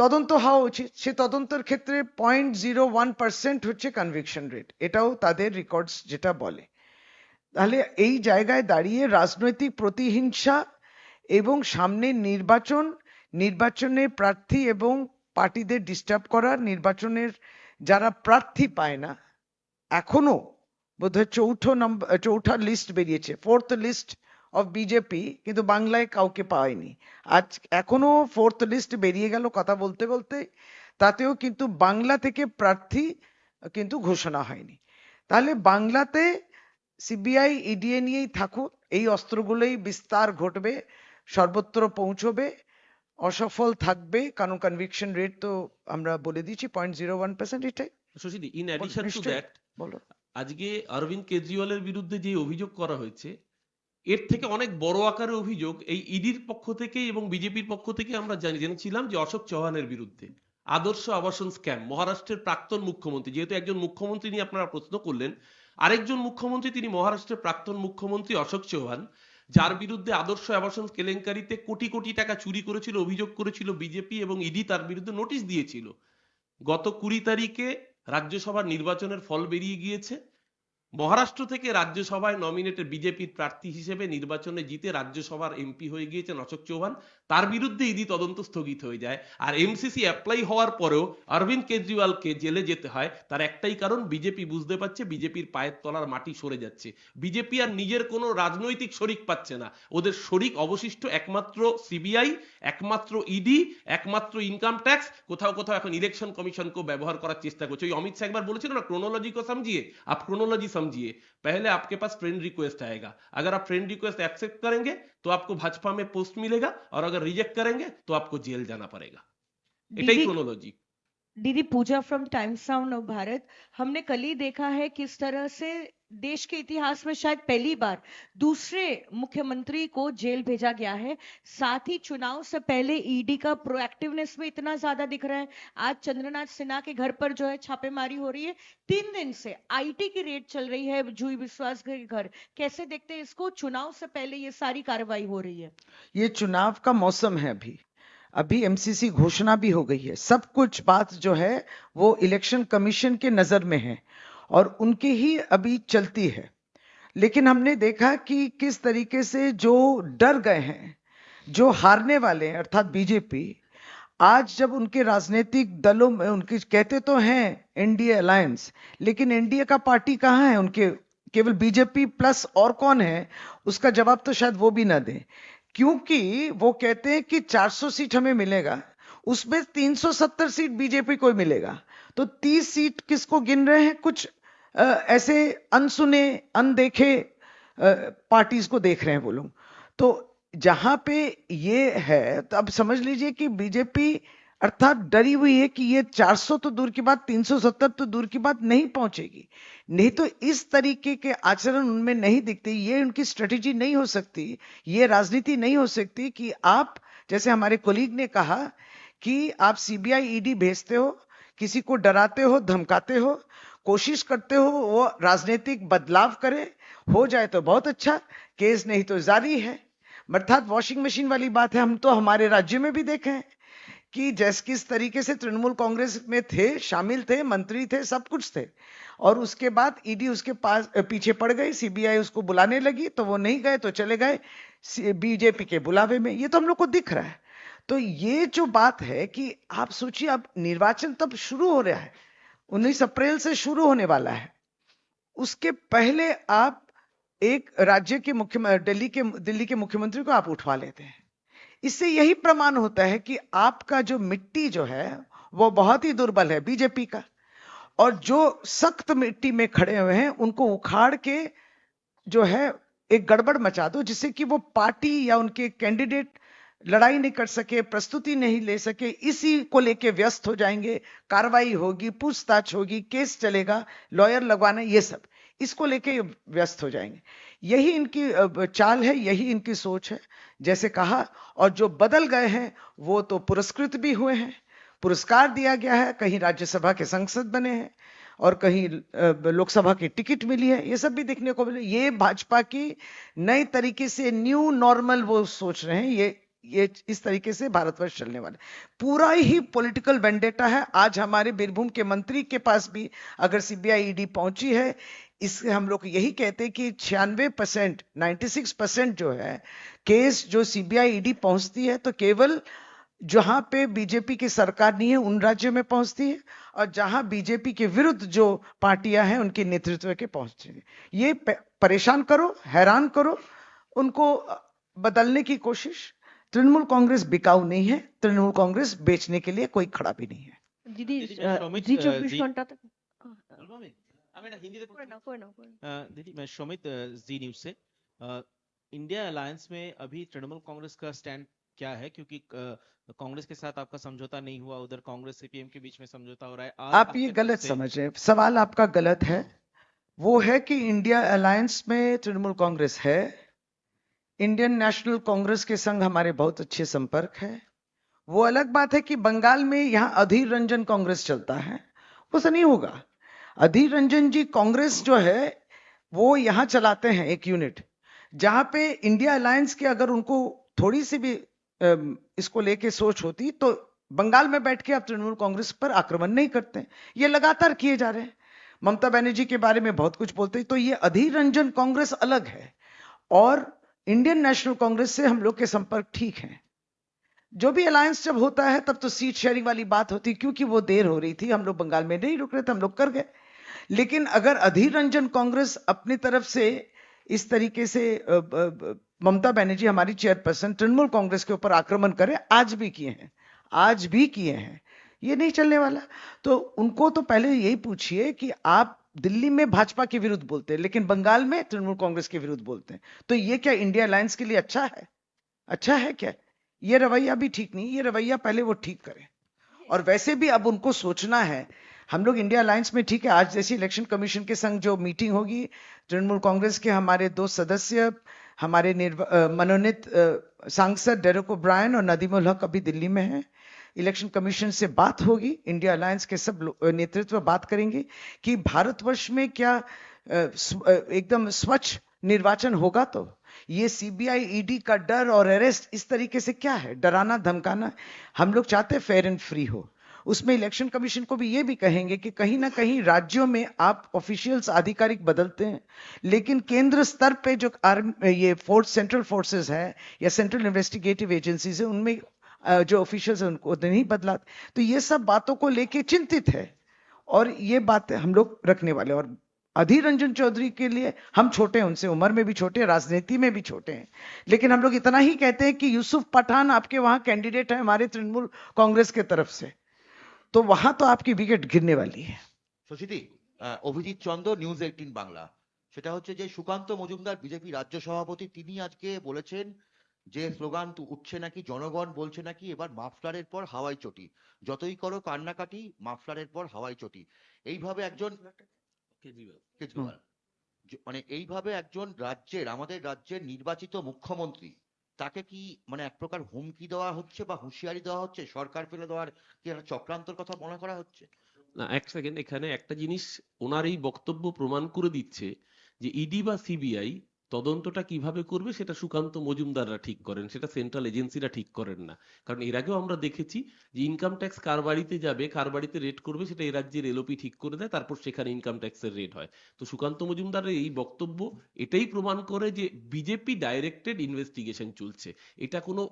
তদন্ত হওয়া উচিত, সে তদন্তের ক্ষেত্রে 0.01% হচ্ছে কনভিকশন রেট, এটাও তাদের রেকর্ডস যেটা বলে। তাহলে এই জায়গায় দাঁড়িয়ে রাজনৈতিক প্রতিহিংসা এবং সামনে নির্বাচনে প্রার্থী এবং পার্টিদের ডিস্টার্ব করার, নির্বাচনের যারা প্রার্থী পায় না, এখনো বোধহয় চৌঠা লিস্ট বেরিয়েছে, 4th লিস্ট অফ বিজেপি, কিন্তু বাংলায় কাউকে পায়নি। আজ এখনো 4th লিস্ট বেরিয়ে গেল কথা বলতে বলতে, তাতেও কিন্তু বাংলা থেকে প্রার্থী কিন্তু ঘোষণা হয়নি। তাহলে বাংলাতে সিবিআই ইডিএ নিয়েই থাকুক, এই অস্ত্রগুলোই বিস্তার ঘটবে, সর্বত্র পৌঁছবে, অসফল থাকবে, কারণ কনভিকশন রেট তো আমরা বলে দিয়েছি 0.01%। এটাই শশীদি ইন অ্যাডিশন টু দ্যাট বলো। আজকে অরবিন্দ কেজরিওয়ালের বিরুদ্ধে যে অভিযোগ করা হয়েছে এর থেকে অনেক বড় আকারের অভিযোগ এই ইডির পক্ষ থেকে এবং বিজেপির পক্ষ থেকে আমরা জেনেছিলাম যে অশোক চৌহানের বিরুদ্ধে আদর্শ আবাসন স্ক্যাম। মহারাষ্ট্রের প্রাক্তন মুখ্যমন্ত্রী, যেহেতু একজন মুখ্যমন্ত্রী নিয়ে আপনারা প্রশ্ন করলেন, আরেকজন মুখ্যমন্ত্রী তিনি মহারাষ্ট্রের প্রাক্তন মুখ্যমন্ত্রী অশোক চৌহান, যার বিরুদ্ধে আদর্শ আবাসন কেলেঙ্কারিতে কোটি কোটি টাকা চুরি করেছিল অভিযোগ করেছিল বিজেপি এবং ইডি তার বিরুদ্ধে নোটিশ দিয়েছিল। গত 20 তারিখে রাজ্যসভার নির্বাচনের ফল বেরিয়ে গিয়েছে। মহারাষ্ট্র থেকে রাজ্যসভায় নমিনেটেড বিজেপির প্রার্থী হিসেবে নির্বাচনে জিতে রাজ্যসভার এমপি হয়ে গিয়েছেন অশোক চৌহান, তার বিরুদ্ধে ইডি তদন্ত স্থগিত হয়ে যায়। আর এমসিসি অ্যাপ্লাই হওয়ার পরেও অরবিন্দ কেজরিওয়ালকে জেলে যেতে হয়, তার একটাই কারণ, বিজেপি বুঝতে পারছে বিজেপির পায়ের তলার মাটি সরে যাচ্ছে, বিজেপি আর নিজের কোনো রাজনৈতিক শরিক পাচ্ছে না, ওদের শরিক অবশিষ্ট একমাত্র সিবিআই, একমাত্র ইডি, একমাত্র ইনকাম ট্যাক্স, কোথাও কোথাও এখন ইলেকশন কমিশনকেও ব্যবহার করার চেষ্টা করছে। ওই অমিত শাহ একবার বলেছিল না, ক্रोनोलॉजी को समझिए, आप क्रोनोलॉजी समझिए, पहले आपके पास फ्रेंड रिक्वेस्ट आएगा, अगर आप फ्रेंड रिक्वेस्ट एक्सेप्ट करेंगे तो आपको भाजपा में पोस्ट मिलेगा और अगर रिजेक्ट करेंगे तो आपको जेल जाना पड़ेगा, এটাই क्रोनोलॉजी। दीदी Puja from Times Sound of Bharat. हमने कल ही देखा है किस तरह से देश के इतिहास में शायद पहली बार दूसरे मुख्यमंत्री को जेल भेजा गया है। साथ ही चुनाव से पहले ईडी का प्रोएक्टिवनेस में इतना ज्यादा दिख रहा है। आज चंद्रनाथ सिन्हा के घर पर जो है छापेमारी हो रही है। 3 दिन से आईटी की रेड चल रही है जूही विश्वास के घर। कैसे देखते हैं इसको? चुनाव से पहले ये सारी कार्रवाई हो रही है। ये चुनाव का मौसम है। अभी अभी एमसीसी घोषणा भी हो गई है। सब कुछ बात जो है वो इलेक्शन कमीशन के नजर में है और उनकी ही अभी चलती है। लेकिन हमने देखा कि किस तरीके से जो डर गए हैं, जो हारने वाले हैं अर्थात बीजेपी, आज जब उनके राजनीतिक दलों में उनके कहते तो हैं एनडीए अलायंस, लेकिन एनडीए का पार्टी कहां है उनके? केवल बीजेपी प्लस और कौन है? उसका जवाब तो शायद वो भी ना दें, क्योंकि वो कहते हैं कि 400 सीट हमें मिलेगा, उसमें 370 सीट बीजेपी को मिलेगा। तो 30 सीट किसको गिन रहे हैं? कुछ ऐसे अनसुने अनदेखे पार्टीज को देख रहे हैं वो लोग। तो जहां पे ये है तो अब समझ लीजिए कि बीजेपी अर्थात डरी हुई है कि ये 400 तो दूर की बात, 370 तो दूर की बात नहीं पहुंचेगी। नहीं तो इस तरीके के आचरण उनमें नहीं दिखते। ये उनकी स्ट्रेटेजी नहीं हो सकती, ये राजनीति नहीं हो सकती कि आप, जैसे हमारे कोलीग ने कहा कि आप सीबीआई ईडी भेजते हो, किसी को डराते हो, धमकाते हो, कोशिश करते हो वो राजनीतिक बदलाव करे, हो जाए तो बहुत अच्छा, केस नहीं तो जारी है। अर्थात वॉशिंग मशीन वाली बात है। हम तो हमारे राज्य में भी देखे हैं कि जैसे किस तरीके से तृणमूल कांग्रेस में थे, शामिल थे, मंत्री थे, सब कुछ थे, और उसके बाद ईडी उसके पास पीछे पड़ गई, सीबीआई उसको बुलाने लगी तो वो नहीं गए तो चले गए बीजेपी के बुलावे में। ये तो हम लोग को दिख रहा है। तो ये जो बात है कि आप सोचिए, अब निर्वाचन तब शुरू हो रहा है, 19 अप्रैल से शुरू होने वाला है। उसके पहले आप एक राज्य के दिल्ली के मुख्यमंत्री को आप उठवा लेते हैं। इससे यही प्रमाण होता है कि आपका जो मिट्टी जो है वो बहुत ही दुर्बल है बीजेपी का, और जो सख्त मिट्टी में खड़े हुए हैं उनको उखाड़ के जो है एक गड़बड़ मचा दो, जिससे कि वो पार्टी या उनके कैंडिडेट लड़ाई नहीं कर सके, प्रस्तुति नहीं ले सके, इसी को लेके व्यस्त हो जाएंगे। कार्रवाई होगी, पूछताछ होगी, केस चलेगा, लॉयर लगवाना, ये सब इसको लेके व्यस्त हो जाएंगे। यही इनकी चाल है, यही इनकी सोच है, जैसे कहा। और जो बदल गए हैं वो तो पुरस्कृत भी हुए हैं, पुरस्कार दिया गया है, कहीं राज्यसभा के सांसद बने हैं और कहीं लोकसभा की टिकट मिली है। ये सब भी देखने को मिले। ये भाजपा की नई तरीके से न्यू नॉर्मल वो सोच रहे हैं। ये इस तरीके से भारतवर्ष चलने वाला पूरा ही पॉलिटिकल वेंडेटा है। आज हमारे बीरभूम के मंत्री के पास भी अगर सीबीआई ईडी पहुंची है, इससे हम लोग यही कहते हैं कि 96%, 96% जो है केस जो सीबीआई ईडी पहुंचती है तो केवल जहां पे बीजेपी की सरकार नहीं है उन राज्यों में पहुंचती है, और जहां बीजेपी के विरुद्ध जो पार्टियां हैं उनके नेतृत्व के पहुंचती है। ये परेशान करो, हैरान करो, उनको बदलने की कोशिश। तृणमूल कांग्रेस बिकाऊ नहीं है, तृणमूल कांग्रेस बेचने के लिए कोई खड़ा भी नहीं है। दीदी সমিত जी 24 জি घंटा तक আমি এটা হিন্দিতে कोई ना कोई ना कोई ना। दीदी मैं सुमित जी न्यूज से इंडिया अलायंस में अभी तृणमूल कांग्रेस का स्टैंड क्या है, क्योंकि कांग्रेस के साथ आपका समझौता नहीं हुआ, उधर कांग्रेस सीपीएम के बीच में समझौता हो रहा है। आज आप ये आपके गलत तरफ से समझ रहे हैं, सवाल आपका गलत है। वो है कि इंडिया अलायंस में तृणमूल कांग्रेस है, इंडियन नेशनल कांग्रेस के संग हमारे बहुत अच्छे संपर्क है। वो अलग बात है कि बंगाल में यहां अधीर रंजन कांग्रेस चलता है, वो से नहीं होगा। अधीर रंजन जी कांग्रेस जो है वो यहां चलाते हैं एक यूनिट, जहां पे इंडिया अलायंस के अगर उनको थोड़ी सी भी इसको लेके सोच होती तो बंगाल में बैठ के आप तृणमूल कांग्रेस पर आक्रमण नहीं करते। ये लगातार किए जा रहे हैं। ममता बनर्जी के बारे में बहुत कुछ बोलते हैं। तो ये अधीर रंजन कांग्रेस अलग है और इंडियन नेशनल कांग्रेस से हम लोग के संपर्क ठीक हैं। जो भी अलायंस जब होता है तब तो सीट शेयरिंग वाली बात होती, क्योंकि वो देर हो रही थी, हम लोग बंगाल में नहीं रुक रहे थे, हम लोग कर गए। लेकिन अगर अधीर रंजन कांग्रेस अपनी तरफ से इस तरीके से ममता बनर्जी हमारी चेयरपर्सन तृणमूल कांग्रेस के ऊपर आक्रमण करे, आज भी किए हैं, आज भी किए हैं, ये नहीं चलने वाला। तो उनको तो पहले यही पूछिए कि आप दिल्ली में भाजपा के विरुद्ध बोलते हैं लेकिन बंगाल में तृणमूल कांग्रेस के विरुद्ध बोलते हैं, तो ये क्या इंडिया अलायंस के लिए अच्छा है? अच्छा है क्या? ये रवैया भी ठीक नहीं, ये रवैया पहले वो ठीक करें। और वैसे भी अब उनको सोचना है। हम लोग इंडिया अलायंस में ठीक है, आज जैसे इलेक्शन कमीशन के संग जो मीटिंग होगी, तृणमूल कांग्रेस के हमारे 2 सदस्य, हमारे मनोनीत सांसद डेरेक ओब्रायन और नदीमुल हक अभी दिल्ली में हैं। इलेक्शन कमीशन से बात होगी, इंडिया अलायंस के सब नेतृत्व बात करेंगे कि भारतवर्ष में क्या एकदम स्वच्छ निर्वाचन होगा। तो ये सीबीआई ईडी का डर और अरेस्ट इस तरीके से क्या है, डराना धमकाना। हम लोग चाहते हैं फेयर एंड फ्री हो। उसमें इलेक्शन कमीशन को भी ये भी कहेंगे कि कहीं ना कहीं राज्यों में आप ऑफिशियल्स आधिकारिक बदलते हैं, लेकिन केंद्र स्तर पे जो ये सेंट्रल फोर्सेस है या सेंट्रल इन्वेस्टिगेटिव एजेंसीज है, उनमें जो ऑफिशियल्स है उनको नहीं बदला। तो ये सब बातों को लेके चिंतित है और ये बात हम लोग रखने वाले। और अधीर रंजन चौधरी के लिए हम छोटे हैं, उनसे उम्र में भी छोटे हैं, राजनीति में भी छोटे हैं, लेकिन हम लोग इतना ही कहते हैं कि यूसुफ पठान आपके वहां कैंडिडेट है हमारे तृणमूल कांग्रेस के तरफ से, तो वहां तो आपकी विकेट गिरने वाली है। শশীদি, অভিজিৎ চন্দ্র, নিউজ 18 বাংলা। সেটা হচ্ছে যে সুকান্ত মজুমদার বিজেপি রাজ্য সভাপতি, তিনি আজকে বলেছেন যে স্লোগান উঠছে নাকি, জনগণ বলছে নাকি এবার মাফলারের পর হাওয়াই চটি, যতই করো কান্নাকাটি মাফলারের পর হাওয়াই চটি। এইভাবে একজন কেজরিওয়াল মানে এইভাবে একজন রাজ্যের, আমাদের রাজ্যের নির্বাচিত মুখ্যমন্ত্রী, তাকে কি মানে এক প্রকার হুমকি দেওয়া হচ্ছে বা হুঁশিয়ারি দেওয়া হচ্ছে, সরকার ফেলে দেওয়ার কি একটা চক্রান্তর কথা মনে করা হচ্ছে? না, এক সেকেন্ড, এখানে একটা জিনিস ওনার এই বক্তব্য প্রমাণ করে দিচ্ছে যে ইডি বা সিবিআই তদন্তটা কিভাবে করবে সেটা সুকান্ত মজুমদাররা ঠিক করেন, সেটা সেন্ট্রাল এজেন্সিরা ঠিক করেন না। কারণ এর আগেও আমরা দেখেছি যে ইনকাম ট্যাক্স কার বাড়িতে যাবে, কার বাড়িতে রেড করবে, সেটা এই রাজ্যের এলওপি ঠিক করে দেয়, তারপর সেখানে ইনকাম ট্যাক্সের রেড হয়। তো সুকান্ত মজুমদারের এই বক্তব্য এটাই প্রমাণ করে যে বিজেপি ডাইরেক্টেড ইনভেস্টিগেশন চলছে, এটা কোনো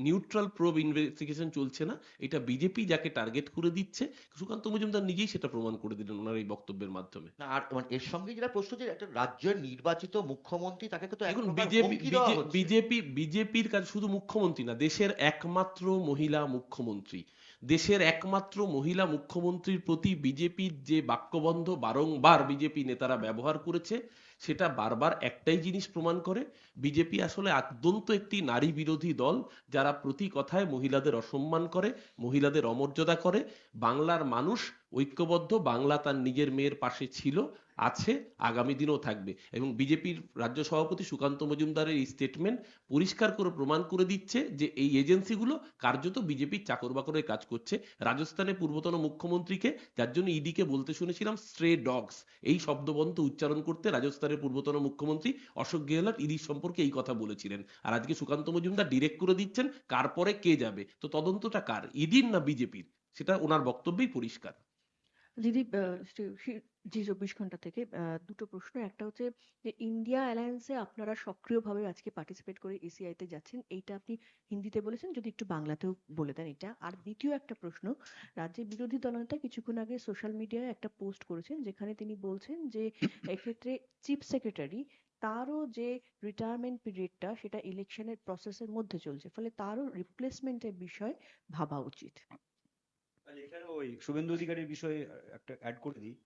নিউট্রাল প্রোব ইনভেস্টিগেশন চলছে না, এটা বিজেপি যাকে টার্গেট করে দিচ্ছে। সুকান্ত মজুমদার নিজেই সেটা প্রমাণ করে দিলেন ওনার এই বক্তব্যের মাধ্যমে। না, আর মানে এর সঙ্গে যেটা প্রশ্ন, যে একটা রাজ্যের নির্বাচিত মুখ্যমন্ত্রী, তাকে তো এক এখন প্রকার হুমকি দেওয়া হচ্ছে। বিজেপির কাছে শুধু মুখ্যমন্ত্রী না, দেশের একমাত্র মহিলা মুখ্যমন্ত্রী, দেশের একমাত্র মহিলা মুখ্যমন্ত্রীর প্রতি বিজেপির যে বাক্যবন্ধ বারংবার বিজেপি নেতারা ব্যবহার করেছে, সেটা বারবার একটাই জিনিস প্রমাণ করে, বিজেপি আসলে আদ্যন্ত একটি নারী বিরোধী দল, যারা প্রতি কথায় মহিলাদের অসম্মান করে, মহিলাদের অমর্যাদা করে। বাংলার মানুষ ঐক্যবদ্ধ, বাংলা তার নিজের মেয়ের পাশে ছিল, আছে, আগামী দিনেও থাকবে। এবং বিজেপির রাজ্য সভাপতি সুকান্ত মজুমদারের এই স্টেটমেন্ট পরিষ্কার করে প্রমাণ করে দিচ্ছে যে এই এজেন্সিগুলো কার্যত বিজেপির চাকর বাকরের কাজ করছে। রাজস্থানের পূর্বতন মুখ্যমন্ত্রীকে, যার জন্য ইডিকে বলতে শুনেছিলাম স্ট্রে ডগস, এই শব্দবন্ত উচ্চারণ করতে রাজস্থানের পূর্বতন মুখ্যমন্ত্রী অশোক গেহলট ইডির সম্পর্কে এই কথা বলেছিলেন। আর আজকে সুকান্ত মজুমদার ডিরেক্ট করে দিচ্ছেন কার পরে কে যাবে। তো তদন্তটা কার, ইডির না বিজেপির, সেটা ওনার বক্তব্যেই পরিষ্কার। দিদি, জি 24 ঘন্টা থেকে দুটো প্রশ্ন। একটা হচ্ছে যে ইন্ডিয়া অ্যালায়েন্সে আপনারা সক্রিয়ভাবে আজকে পার্টিসিপেট করে এসিআই তে যাচ্ছেন, এইটা আপনি হিন্দিতে বলেছেন, যদি একটু বাংলাতেও বলে দেন এটা। আর দ্বিতীয় একটা প্রশ্ন, রাজ্যের বিরোধী দলনেতা কিছুক্ষণ আগে সোশ্যাল মিডিয়ায় একটা পোস্ট করেছেন, যেখানে তিনি বলছেন যে এক্ষেত্রে চিফ সেক্রেটারি তারও যে রিটায়ারমেন্ট পিরিয়ডটা সেটা ইলেকশনের প্রসেসের মধ্যে চলছে, ফলে তারও রিপ্লেসমেন্টের বিষয় ভাবা উচিত। এখানে ওই শুভেন্দু অধিকারীর বিষয়ে একটা অ্যাড করে দিই।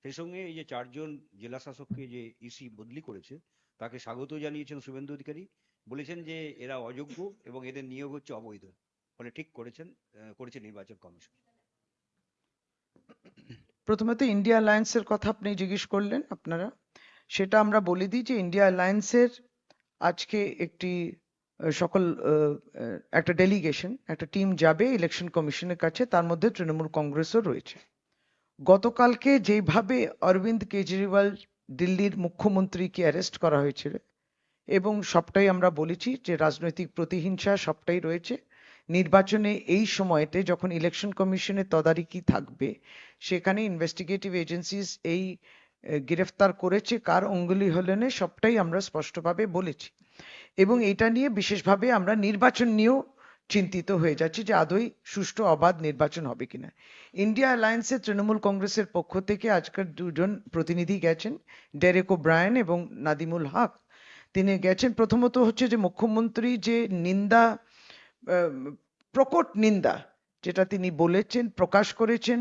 সেই সঙ্গে এই যে 4জন জেলা শাসককে যে ইসি বদলি করেছে, তাকে স্বাগত জানিয়েছেন শুভেন্দু অধিকারী, বলেছেন যে এরা অযোগ্য এবং এদের নিয়োগ হচ্ছে অবৈধ। ফলে ঠিক করেছে নির্বাচন কমিশন। প্রথমত ইন্ডিয়া অ্যালায়েন্সের কথা আপনি জিজ্ঞেস করলেন, আপনারা সেটা আমরা বলে দিই যে ইন্ডিয়া অ্যালায়েন্সের আজকে একটি সকল একটা ডেলিগেশন, একটা টিম যাবে ইলেকশন কমিশনের কাছে, তার মধ্যে তৃণমূল কংগ্রেসও রয়েছে। গতকালকে যেভাবে অরবিন্দ কেজরিওয়াল দিল্লির মুখ্যমন্ত্রীকে অ্যারেস্ট করা হয়েছিল, এবং সবটাই আমরা বলেছি যে রাজনৈতিক প্রতিহিংসা সবটাই রয়েছে। নির্বাচনে এই সময়তে যখন ইলেকশন কমিশনের তদারকি থাকবে, সেখানে ইনভেস্টিগেটিভ এজেন্সিস এই গ্রেফতার করেছে কার অঙ্গুলি হলেনে, সবটাই আমরা স্পষ্টভাবে বলেছি। এবং এটা নিয়ে বিশেষভাবে আমরা নির্বাচন নিয়েও চিন্তিত হয়ে যাচ্ছি যে আদৌ সুষ্ঠু অবাধ নির্বাচন হবে কিনা। ইন্ডিয়া অ্যালায়েন্সের তৃণমূল কংগ্রেসের পক্ষ থেকে আজকের দুজন প্রতিনিধি গেছেন, ডেরেক ওব্রায়ন এবং নাদিমুল হক। তিনি গেছেন, প্রথমত হচ্ছে যে মুখ্যমন্ত্রী যে নিন্দা, প্রকট নিন্দা যেটা তিনি বলেছেন, প্রকাশ করেছেন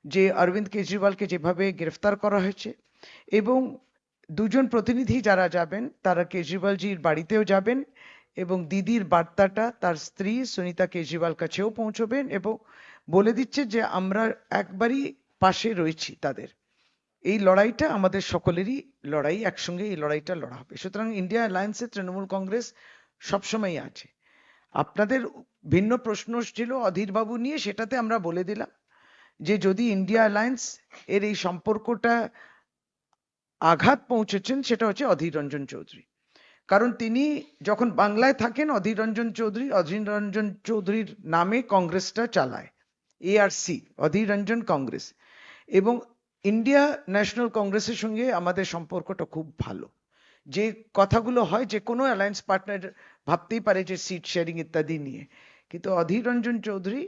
যে অরবিন্দ কেজরিওয়ালকে যেভাবে গ্রেফতার করা হয়েছে, এবং দুজন প্রতিনিধি যারা যাবেন তারা কেজরিওয়ালজির বাড়িতেও যাবেন এবং দিদির বার্তাটা তার স্ত্রী সুনিতা কেজরিওয়াল কাছেও পৌঁছবেন এবং বলে দিচ্ছে যে আমরা একবারই পাশে রয়েছি তাদের। এই লড়াইটা আমাদের সকলেরই লড়াই, একসঙ্গে এই লড়াইটা লড়া হবে। সুতরাং ইন্ডিয়া অ্যালায়েন্সে তৃণমূল কংগ্রেস সবসময় আছে। আপনাদের ভিন্ন প্রশ্ন ছিল অধীর বাবু নিয়ে, সেটাতে আমরা বলে দিলাম যে যদি ইন্ডিয়া অ্যালায়েন্স এর এই সম্পর্কটা আঘাত পৌঁছেছেন সেটা হচ্ছে অধীর রঞ্জন চৌধুরী। কারণ তিনি যখন বাংলায় থাকেন অধীর রঞ্জন চৌধুরীর নামে কংগ্রেসটা চালায়, এআরসি অধীর রঞ্জন কংগ্রেস, এবং ইন্ডিয়া ন্যাশনাল কংগ্রেসের সঙ্গে আমাদের সম্পর্কটা খুব ভালো। যে কথাগুলো হয় যে কোনো অ্যালায়েন্স পার্টনার ভাবতেই পারে যে সিট শেয়ারিং ইত্যাদি নিয়ে, কিন্তু অধীর রঞ্জন চৌধুরী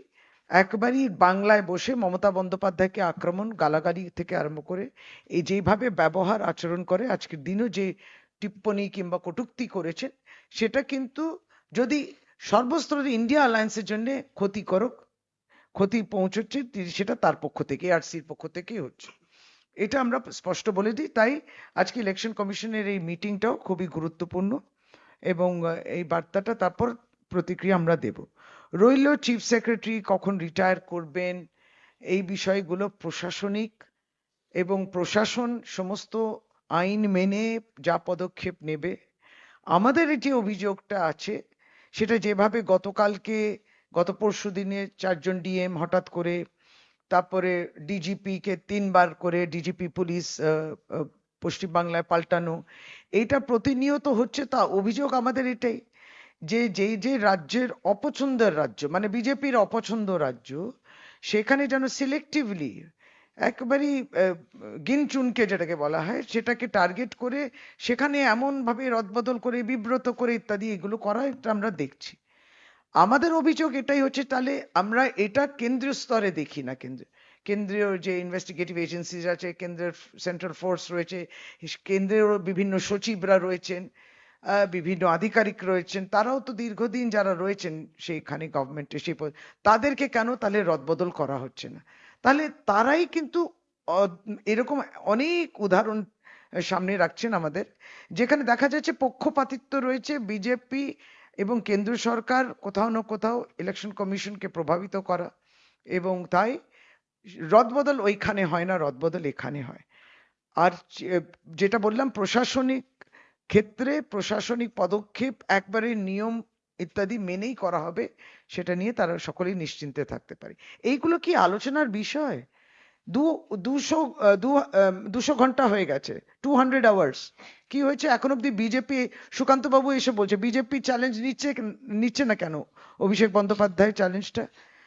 একবারই বাংলায় বসে মমতা বন্দ্যোপাধ্যায়কে আক্রমণ, গালাগালি থেকে আরম্ভ করে এই যেভাবে ব্যবহার আচরণ করে, আজকের দিনও যে টিপ্পনী কিংবা কটূক্তি করেছেন, সেটা কিন্তু যদি সর্বস্তরে ইন্ডিয়া অ্যালায়েন্সের জন্য ক্ষতি পৌঁছচ্ছে, সেটা তার পক্ষ থেকে, এআরসির পক্ষ থেকেই হচ্ছে। এটা আমরা স্পষ্ট বলে দিই। তাই আজকে ইলেকশন কমিশনের এই মিটিংটাও খুবই গুরুত্বপূর্ণ, এবং এই বার্তাটা তারপর প্রতিক্রিয়া আমরা দেব। রইল চিফ সেক্রেটারি কখন রিটায়ার করবেন, এই বিষয়গুলো প্রশাসনিক, এবং প্রশাসন সমস্ত আইন মেনে যা পদক্ষেপ নেবে। আমাদের যে অভিযোগটা আছে সেটা যেভাবে গত পরশু দিনে 4 জন ডিএম হঠাৎ করে, তারপরে ডিজিপি কে 3 বার করে ডিজিপি পুলিশ পশ্চিমবাংলায় পাল্টানো, এইটা প্রতিনিয়ত হচ্ছে। তা অভিযোগ আমাদের এটাই যে যে রাজ্যের অপছন্দের রাজ্য, মানে বিজেপির অপছন্দ রাজ্য, সেখানে যেন সিলেক্টিভলি একবারই গিনচুনকে যেটাকে বলা হয় সেটাকে টার্গেট করে সেখানে এমন ভাবে রদবদল করে, বিব্রত করে ইত্যাদি এগুলো করা, এটা আমরা দেখছি। আমাদের অভিযোগ এটাই হচ্ছে, তাহলে আমরা এটা কেন্দ্রীয় স্তরে দেখি না। কেন্দ্রীয় যে ইনভেস্টিগেটিভ এজেন্সিজ আছে, কেন্দ্রের সেন্ট্রাল ফোর্স রয়েছে, কেন্দ্রের বিভিন্ন সচিবরা রয়েছেন, বিভিন্ন আধিকারিক রয়েছেন, তারাও তো দীর্ঘদিন যারা রয়েছেন সেইখানে গভর্নমেন্টে, তাদেরকে কেন তাহলে রদবদল করা হচ্ছে না? তাহলে তারাই কিন্তু এরকম অনেক উদাহরণ সামনে রাখছেন আমাদের, যেখানে দেখা যাচ্ছে পক্ষপাতিত্ব রয়েছে বিজেপি এবং কেন্দ্র সরকার কোথাও না কোথাও ইলেকশন কমিশনকে প্রভাবিত করা, এবং তাই রদবদল ওইখানে হয় না, রদবদল এখানে হয়। আর যেটা বললাম, প্রশাসনিক ক্ষেত্রে প্রশাসনিক পদক্ষেপ একবারে নিয়ম ইত্যাদি মেনেই করা হবে, সেটা নিয়ে তারা সকলেই নিশ্চিন্তে থাকতে পারে। এইগুলো কি আলোচনার বিষয়? 200 ঘন্টা হয়ে গেছে, 200 আওয়ার্স। কি হয়েছে এখন অব্দি? বিজেপি, সুকান্ত বাবু এসে বলছে বিজেপি চ্যালেঞ্জ নিচ্ছে না কেন? অভিষেক বন্দ্যোপাধ্যায় চ্যালেঞ্জটা,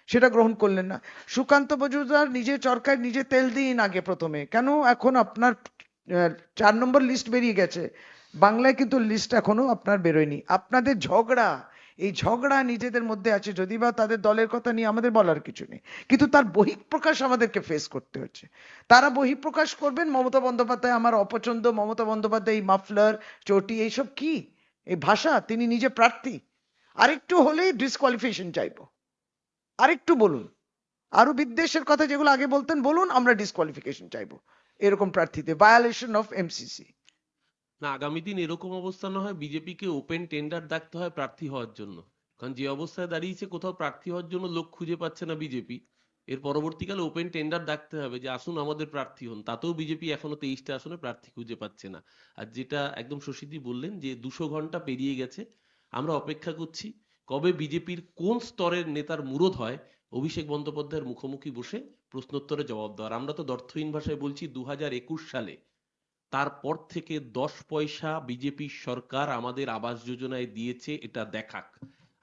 সেটা গ্রহণ করলেন না। সুকান্ত মজুমদার নিজে চরকায় নিজে তেল দিন আগে প্রথমে, কেন এখন আপনার 4 নম্বর লিস্ট বেরিয়ে গেছে বাংলায়, কিন্তু লিস্ট এখনো আপনার বেরোয়নি। আপনাদের ঝগড়া, এই ঝগড়া নিজেদের মধ্যে আছে, যদি বা তাদের দলের কথা নিয়ে আমাদের বলার কিছু নেই, কিন্তু তার বহিঃপ্রকাশ আমাদেরকে ফেস করতে হচ্ছে। তারা বহিঃপ্রকাশ করবেন মমতা বন্দ্যোপাধ্যায় আমার অপছন্দ, মমতা বন্দ্যোপাধ্যায় এই মাফলার চটি এইসব কি, এই ভাষা, তিনি নিজে প্রার্থী, আরেকটু হলেই ডিসকোয়ালিফিকেশন চাইবো, আরেকটু বলুন, আরো বিদ্বেষের কথা যেগুলো আগে বলতেন বলুন, আমরা ডিসকোয়ালিফিকেশন চাইবো এরকম প্রার্থীতে, ভায়োলেশন অফ এমসিসি। না, আগামী দিন এরকম অবস্থা না হয় বিজেপিকে ওপেন টেন্ডার ডাকতে হয় প্রার্থী হওয়ার জন্য। কারণ যে অবস্থায় দাঁড়িয়েছে, কোথাও প্রার্থী হওয়ার জন্য লোক খুঁজে পাচ্ছে না বিজেপি। এর পরবর্তীকালে ওপেন টেন্ডার ডাকতে হবে যে আসুন আমাদের প্রার্থী হন। তাতেও বিজেপি এখনো 23টা আসনে প্রার্থী খুঁজে পাচ্ছে না। আর যেটা একদম শশীদি বললেন যে 200 ঘন্টা পেরিয়ে গেছে, আমরা অপেক্ষা করছি কবে বিজেপির কোন স্তরের নেতার মুরদ হয় অভিষেক বন্দ্যোপাধ্যায়ের মুখোমুখি বসে প্রশ্নোত্তরে জবাব দেওয়ার। আমরা তো দ্ব্যর্থহীন ভাষায় বলছি 2021 সালে তারপর থেকে 10 পয়সা বিজেপি সরকার আমাদের আবাস যোজনায় দিয়েছে, এটা দেখাক।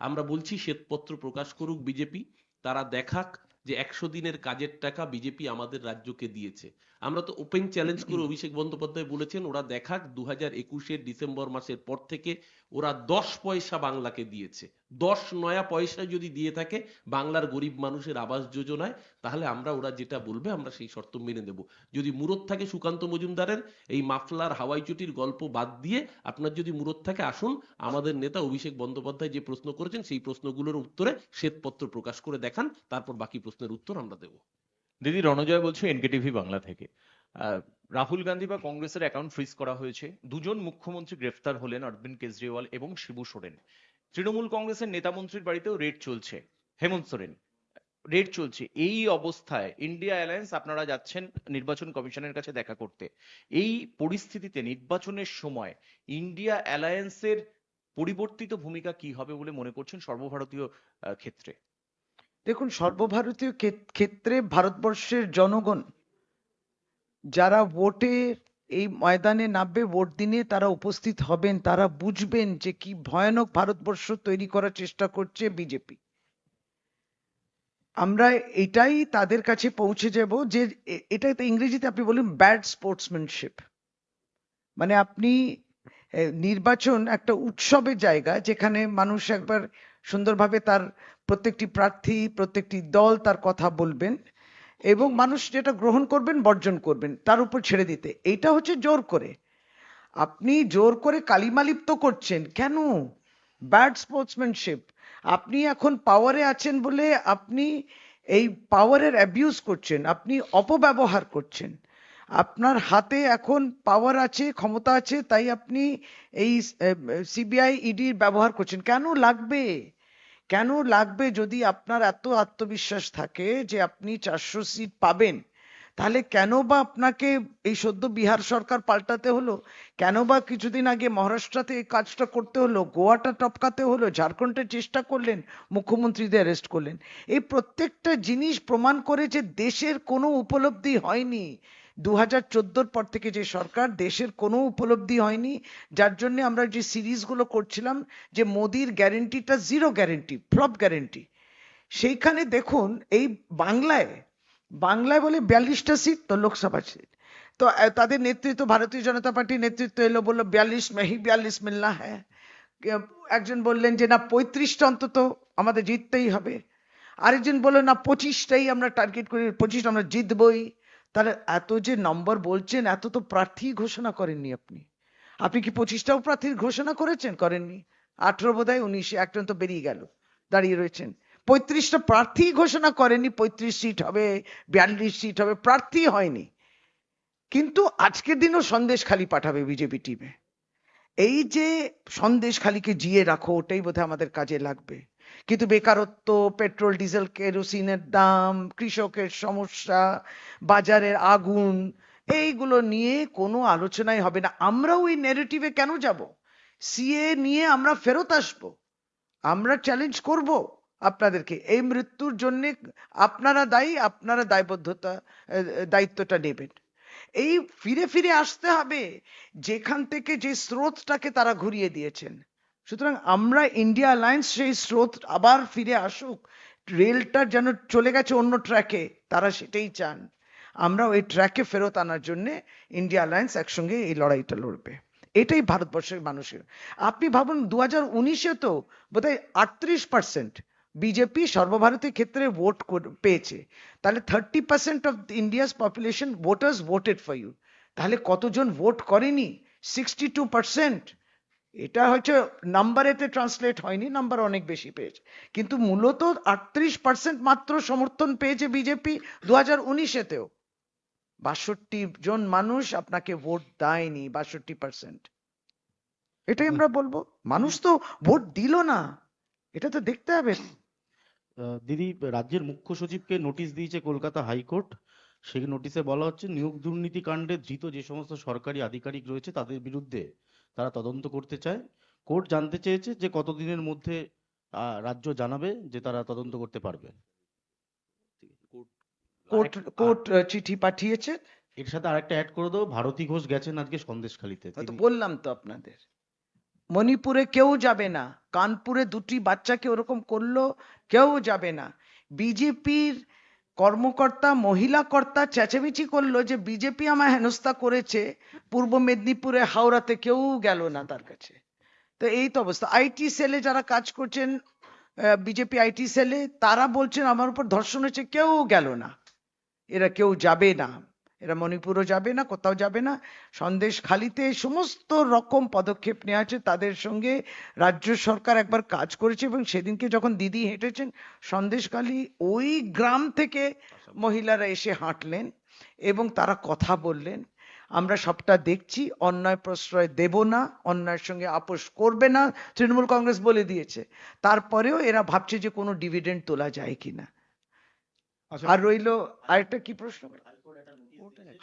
আমরা বলছি শ্বেতপত্র প্রকাশ করুক বিজেপি, তারা দেখাক যে 100 দিনের কাজের টাকা বিজেপি আমাদের রাজ্যকে দিয়েছে। আমরা তো ওপেন চ্যালেঞ্জ করে অভিষেক বন্দ্যোপাধ্যায় বলেছেন ওরা দেখাক 2021-এর ডিসেম্বর মাসের পর থেকে ওরা 10 পয়সা বাংলাকে দিয়েছে। 10 নয়া পয়সা যদি দিয়ে থাকে বাংলার গরিব মানুষের আবাস যোজনায়, তাহলে আমরা ওরা যেটা বলবে আমরা সেই শর্ত মেনে দেব। যদি মুরদ থাকে সুকান্ত মজুমদারের এই মাফলার হাওয়াই চটির গল্প বাদ দিয়ে, আপনার যদি মুরদ থাকে আসুন আমাদের নেতা অভিষেক বন্দ্যোপাধ্যায় যে প্রশ্ন করেছেন সেই প্রশ্নগুলোর উত্তরে শ্বেতপত্র প্রকাশ করে দেখান, তারপর বাকি প্রশ্নের উত্তর আমরা দেব। দিদি, রণজয় বলছি এনকেটিভি বাংলা থেকে। রাহুল গান্ধী বা কংগ্রেসের অ্যাকাউন্ট ফ্রিজ করা হয়েছে, 2 জন মুখ্যমন্ত্রী গ্রেফতার হলেন, অরবিন্দ কেজরিওয়াল এবং শিবু সোরেন। তৃণমূল কংগ্রেসের নেতা মন্ত্রীর বাড়িতেও রেড চলছে। হেমন্ত সোরেন, রেড চলছে, এই অবস্থায় ইন্ডিয়া অ্যালায়েন্স আপনারা যাচ্ছেন নির্বাচন কমিশনের কাছে দেখা করতে, এই পরিস্থিতিতে নির্বাচনের সময় ইন্ডিয়া অ্যালায়েন্সের পরিবর্তিত ভূমিকা কি হবে বলে মনে করছেন সর্বভারতীয় ক্ষেত্রে? দেখুন, সর্বভারতীয় ক্ষেত্রে ভারতবর্ষের জনগণ যারা ভোটে এই ময়দানে নামবে, ভোট দিনে তারা উপস্থিত হবেন, তারা বুঝবেন যে কি ভয়ানক ভারতবর্ষ তৈরি করার চেষ্টা করছে বিজেপি। আমরা এটাই তাদের কাছে পৌঁছে যাব যে এটা তো ইংরেজিতে আপনি বলুন ব্যাড স্পোর্টসম্যানশিপ। মানে আপনি নির্বাচন একটা উৎসবের জায়গা, যেখানে মানুষ একবার সুন্দরভাবে তার প্রত্যেকটি প্রার্থী, প্রত্যেকটি দল তার কথা বলবেন এবং মানুষ যেটা গ্রহণ করবেন বর্জন করবেন, তার উপর ছেড়ে দিতে। এইটা হচ্ছে জোর করে, আপনি জোর করে কালিমালিপ্ত করছেন কেন? Bad sportsmanship. আপনি এখন পাওয়ারে আছেন বলে আপনি এই পাওয়ারের অ্যাবিউজ করছেন, আপনি অপব্যবহার করছেন। আপনার হাতে এখন পাওয়ার আছে, ক্ষমতা আছে, তাই আপনি এই সিবিআই ইডির ব্যবহার করছেন। কেন লাগবে? কেন লাগবে? যদি আপনার এত আত্মবিশ্বাস থাকে যে আপনি 400 সিট পাবেন, তাহলে কেন বা আপনাকে এই সদ্য বিহার সরকার পাল্টাতে হলো? কেন বা কিছুদিন আগে মহারাষ্ট্রতে এই কাজটা করতে হলো, গোয়াটা টপকাতে হলো, ঝাড়খণ্ডের চেষ্টা করলেন, মুখ্যমন্ত্রীদের অ্যারেস্ট করলেন? এই প্রত্যেকটা জিনিস প্রমাণ করে যে দেশের কোনো উপলব্ধি হয়নি। 2014 পর থেকে যে সরকার, দেশের কোনো উপলব্ধি হয়নি, যার জন্য আমরা যে সিরিজগুলো করছিলাম যে মোদির গ্যারেন্টিটা জিরো গ্যারেন্টি, ফ্লপ গ্যারেন্টি। সেইখানে দেখুন এই বাংলায় বাংলায় বলে 42টা সিট তো লোকসভা সিট, তো তাদের নেতৃত্ব ভারতীয় জনতা পার্টির নেতৃত্ব এলো, বললো 42 में ही 42 मिलना है। একজন বললেন যে না 35টা অন্তত আমাদের জিততেই হবে, আরেকজন বললো না 25টাই আমরা টার্গেট করি, 25 আমরা জিতবই। তাহলে এত যে নম্বর বলছেন, এত তো প্রার্থী ঘোষণা করেননি আপনি। আপনি কি 25টাও প্রার্থীর ঘোষণা করেছেন? করেননি। 18 বোধহয়, 19, একজন তো বেরিয়ে গেল, দাঁড়িয়ে রয়েছেন। 35টা প্রার্থী ঘোষণা করেননি 35 সিট হবে, 42 সিট হবে, প্রার্থী হয়নি। কিন্তু আজকের দিনও সন্দেশখালি পাঠাবে বিজেপি টিমে। এই যে সন্দেশখালিকে জিয়ে রাখো, ওটাই বোধহয় আমাদের কাজে লাগবে। কিন্তু বেকারত্ব, পেট্রোল ডিজেল কেরোসিনের দাম, কৃষকের সমস্যা, বাজারের আগুন, এইগুলো নিয়ে কোনো আলোচনাই হবে না। আমরাও ওই ন্যারেটিভে কেন যাব? সিএ নিয়ে আমরা ফেরত আসবো, আমরা চ্যালেঞ্জ করব আপনাদেরকে। এই মৃত্যুর জন্য আপনারা দায়ী, আপনারা দায়িত্বটা নেবেন। এই ফিরে ফিরে আসতে হবে যেখান থেকে যে স্রোতটাকে তারা ঘুরিয়ে দিয়েছেন। সুতরাং আমরা ইন্ডিয়া অ্যালায়েন্স সেই স্রোত আবার ফিরে আসুক, রেলটা যেন চলে গেছে অন্য ট্র্যাকে, তারা সেটাই চান। আমরা ওই ট্র্যাকে ফেরত আনার জন্য ইন্ডিয়া অ্যালায়েন্স একসঙ্গে এই লড়াইটা লড়বে। এটাই ভারতবর্ষের মানুষের। আপনি ভাবুন 2019-এ তো বোধহয় 38% বিজেপি সর্বভারতীয় ক্ষেত্রে ভোট পেয়েছে। তাহলে 30% of India's population voters voted for you. তাহলে কতজন ভোট করেনি? 62%। এটা হচ্ছে নাম্বারেতে ট্রান্সলেট হয়নি, নাম্বার অনেক বেশি পেয়েছে, কিন্তু মূলত 38% মাত্র সমর্থন পেয়েছে বিজেপি 2019-এতেও। 62 জন মানুষ আপনাকে ভোট দেয়নি, 62%। এটাই আমরা বলবো। মানুষ তো ভোট দিল না, এটা তো দেখতে হবে। দিদি, রাজ্যের মুখ্য সচিবকে নোটিশ দিয়েছে কলকাতা হাইকোর্ট। সেই নোটিশে বলা হচ্ছে নিয়োগ দুর্নীতি কাণ্ডে ধৃত যে সমস্ত সরকারি আধিকারিক রয়েছে তাদের বিরুদ্ধে তারা তদন্ত করতে চায়। কোর্ট জানতে চেয়েছে যে কতদিনের মধ্যে রাজ্য জানাবে যে তারা তদন্ত করতে পারবে। কোর্ট চিঠি পাঠিয়েছে। এর সাথে আরেকটা অ্যাড করে দেবো, ভারতী ঘোষ গেছেন আজকে সন্দেশখালিতে। তো বললাম তো আপনাদের, মণিপুরে কেউ যাবে না, কানপুরে 2টি বাচ্চাকে ওরকম করলো, কেউ যাবে না। বিজেপির কর্মকর্তা, মহিলা কর্তা চেঁচামেচি করলো যে বিজেপি আমায় হেনস্থা করেছে, পূর্ব মেদিনীপুরে, হাওড়াতে কেউ গেল না তার কাছে। তো এই তো অবস্থা। আইটি সেলে যারা কাজ করছেন, বিজেপি আইটি সেলে, তারা বলছেন আমার উপর ধর্ষণ হয়েছে, কেউ গেল না। এরা কেউ যাবে না, এরা মণিপুরও যাবে না, কোথাও যাবে না। সন্দেশখালিতে সমস্ত রকম পদক্ষেপ নেওয়া আছে, তাদের সঙ্গে রাজ্য সরকার একবার কাজ করেছে এবং সেদিনকে যখন দিদি হেঁটেছেন সন্দেশখালি, ওই গ্রাম থেকে মহিলারা এসে হাঁটলেন এবং তারা কথা বললেন। আমরা সবটা দেখছি, অন্যায় প্রশ্রয় দেব না, অন্যায়ের সঙ্গে আপোষ করবে না, তৃণমূল কংগ্রেস বলে দিয়েছে। তারপরেও এরা ভাবছে যে কোনো ডিভিডেন্ড তোলা যায় কিনা। আচ্ছা আর রইলো আরেকটা কি প্রশ্ন,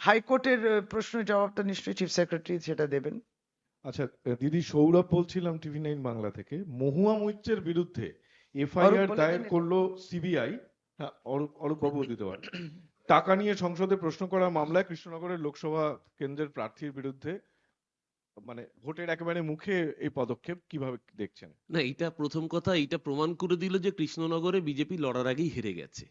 হাইকোর্টের প্রশ্নের জবাবটা নিশ্চয়ই চিফ সেক্রেটারি সেটা দেবেন। আচ্ছা দিদি, সৌরভ বলছিলাম TV9 বাংলা থেকে। মহুয়া মৈত্রের বিরুদ্ধে অরূপ এফআইআর বলে দায়ের দিন করলো সিবিআই। হ্যাঁ, অরূপ বাবু দিতে পারেন। টাকা নিয়ে সংসদে প্রশ্ন করা মামলায় কৃষ্ণনগরের লোকসভা কেন্দ্রের প্রার্থীর বিরুদ্ধে, মানে ভোটের একেবারে মুখে এই পদক্ষেপ কিভাবে দেখছেন? না, এটা প্রথম কথা, এটা প্রমাণ করে দিল যে কৃষ্ণনগরে বিজেপি লড়ার আগেই হেরে গেছে।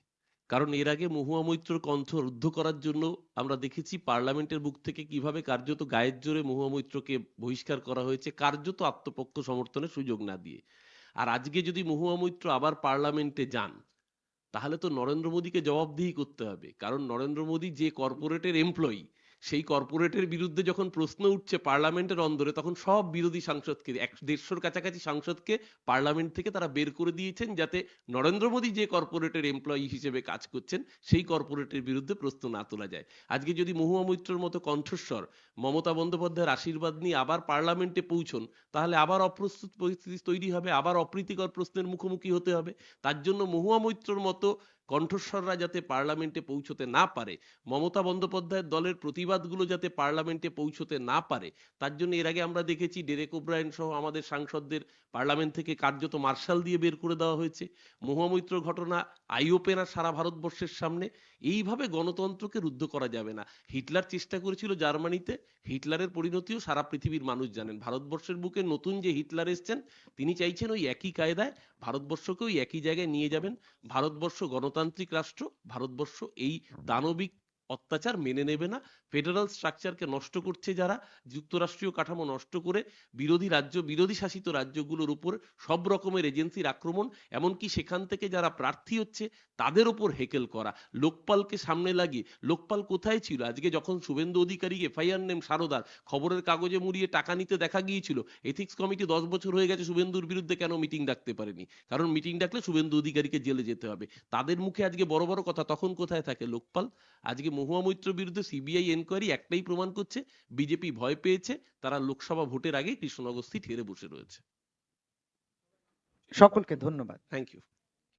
কারণ এর আগে মহুয়া মৈত্রর কণ্ঠ রুদ্ধ করার জন্য আমরা দেখেছি পার্লামেন্টের বুক থেকে কিভাবে কার্যত গায়ের জোরে মহুয়া মৈত্রকে বহিষ্কার করা হয়েছে, কার্যত আত্মপক্ষ সমর্থনের সুযোগ না দিয়ে। আর আজকে যদি মহুয়া মৈত্র আবার পার্লামেন্টে যান, তাহলে তো নরেন্দ্র মোদীকে জবাবদিহি করতে হবে। কারণ নরেন্দ্র মোদী যে কর্পোরেটের এমপ্লয়ি, সেই কর্পোরেটের বিরুদ্ধে যখন প্রশ্ন উঠছে পার্লামেন্টের অন্দরে, তখন সব বিরোধী সাংসদকে 150-র কাছাকাছি সাংসদকে পার্লামেন্ট থেকে তারা বের করে দিয়েছেন, যাতে নরেন্দ্র মোদী যে কর্পোরেটের এমপ্লয়ি হিসেবে কাজ করছেন সেই কর্পোরেটের বিরুদ্ধে প্রশ্ন না তোলা যায়। আজকে যদি মহুয়া মৈত্রর মতো কণ্ঠস্বর মমতা বন্দ্যোপাধ্যায়ের আশীর্বাদ নিয়ে আবার পার্লামেন্টে পৌঁছন, তাহলে আবার অপ্রস্তুত পরিস্থিতি তৈরি হবে, আবার অপ্রীতিকর প্রশ্নের মুখোমুখি হতে হবে। তার জন্য মহুয়া মৈত্রর মতো কণ্ঠস্বররা যাতে পার্লামেন্টে পৌঁছতে না পারে, মমতা বন্দ্যোপাধ্যায়ের দলের প্রতিবাদগুলো যাতে পার্লামেন্টে পৌঁছতে না পারে, তার জন্য এর আগে আমরা দেখেছি ডেরেক ওব্রায়েন সহ আমাদের সাংসদদের পার্লামেন্ট থেকে কার্যত মার্শাল দিয়ে বের করে দেওয়া হয়েছে। মহুয়া মৈত্র ঘটনা আই ওপেনার সারা ভারতবর্ষের সামনে। এইভাবে গণতন্ত্রকে রুদ্ধ করা যাবে না। হিটলার চেষ্টা করেছিল জার্মানিতে, হিটলারের পরিণতিও সারা পৃথিবীর মানুষ জানেন। ভারতবর্ষের বুকে নতুন যে হিটলার এসছেন, তিনি চাইছেন ওই একই কায়দায় ভারতবর্ষকে ওই একই জায়গায় নিয়ে যাবেন। ভারতবর্ষ গণতান্ত্রিক রাষ্ট্র, ভারতবর্ষ এই দানবিক অত্যাচার মেনে নেবে না। ফেডারাল স্ট্রাকচারকে নষ্ট করছে যারা, যুক্তরাষ্ট্রীয় কাঠামো নষ্ট করে বিরোধী শাসিত রাজ্যগুলোর উপর সব রকমের এজেন্সির আক্রমণ, এমনকি সেখান থেকে যারা প্রার্থী হচ্ছে তাদের উপর হেকেল করা, লোকপালকে সামনে লাগিয়ে। লোকপাল কোথায় ছিল আজকে যখন শুভেন্দু অধিকারী এফআইআর নেম সারদার খবরের কাগজে মুড়িয়ে টাকা নিতে দেখা গিয়েছিল? এথিক্স কমিটি 10 বছর হয়ে গেছে, শুভেন্দুর বিরুদ্ধে কেন মিটিং ডাকতে পারেনি? কারণ মিটিং ডাকলে শুভেন্দু অধিকারীকে জেলে যেতে হবে। তাদের মুখে আজকে বড় বড় কথা, তখন কোথায় থাকে লোকপাল? আজকে মহুয়া মৈত্র বিরুদ্ধে সিবিআই এনকোয়ারি একটাই প্রমাণ করছে, বিজেপি ভয় পেয়েছে, তারা লোকসভা ভোটের আগে কৃষ্ণনগর সিট হেরে বসে রয়েছে। সকলকে ধন্যবাদ। Thank you.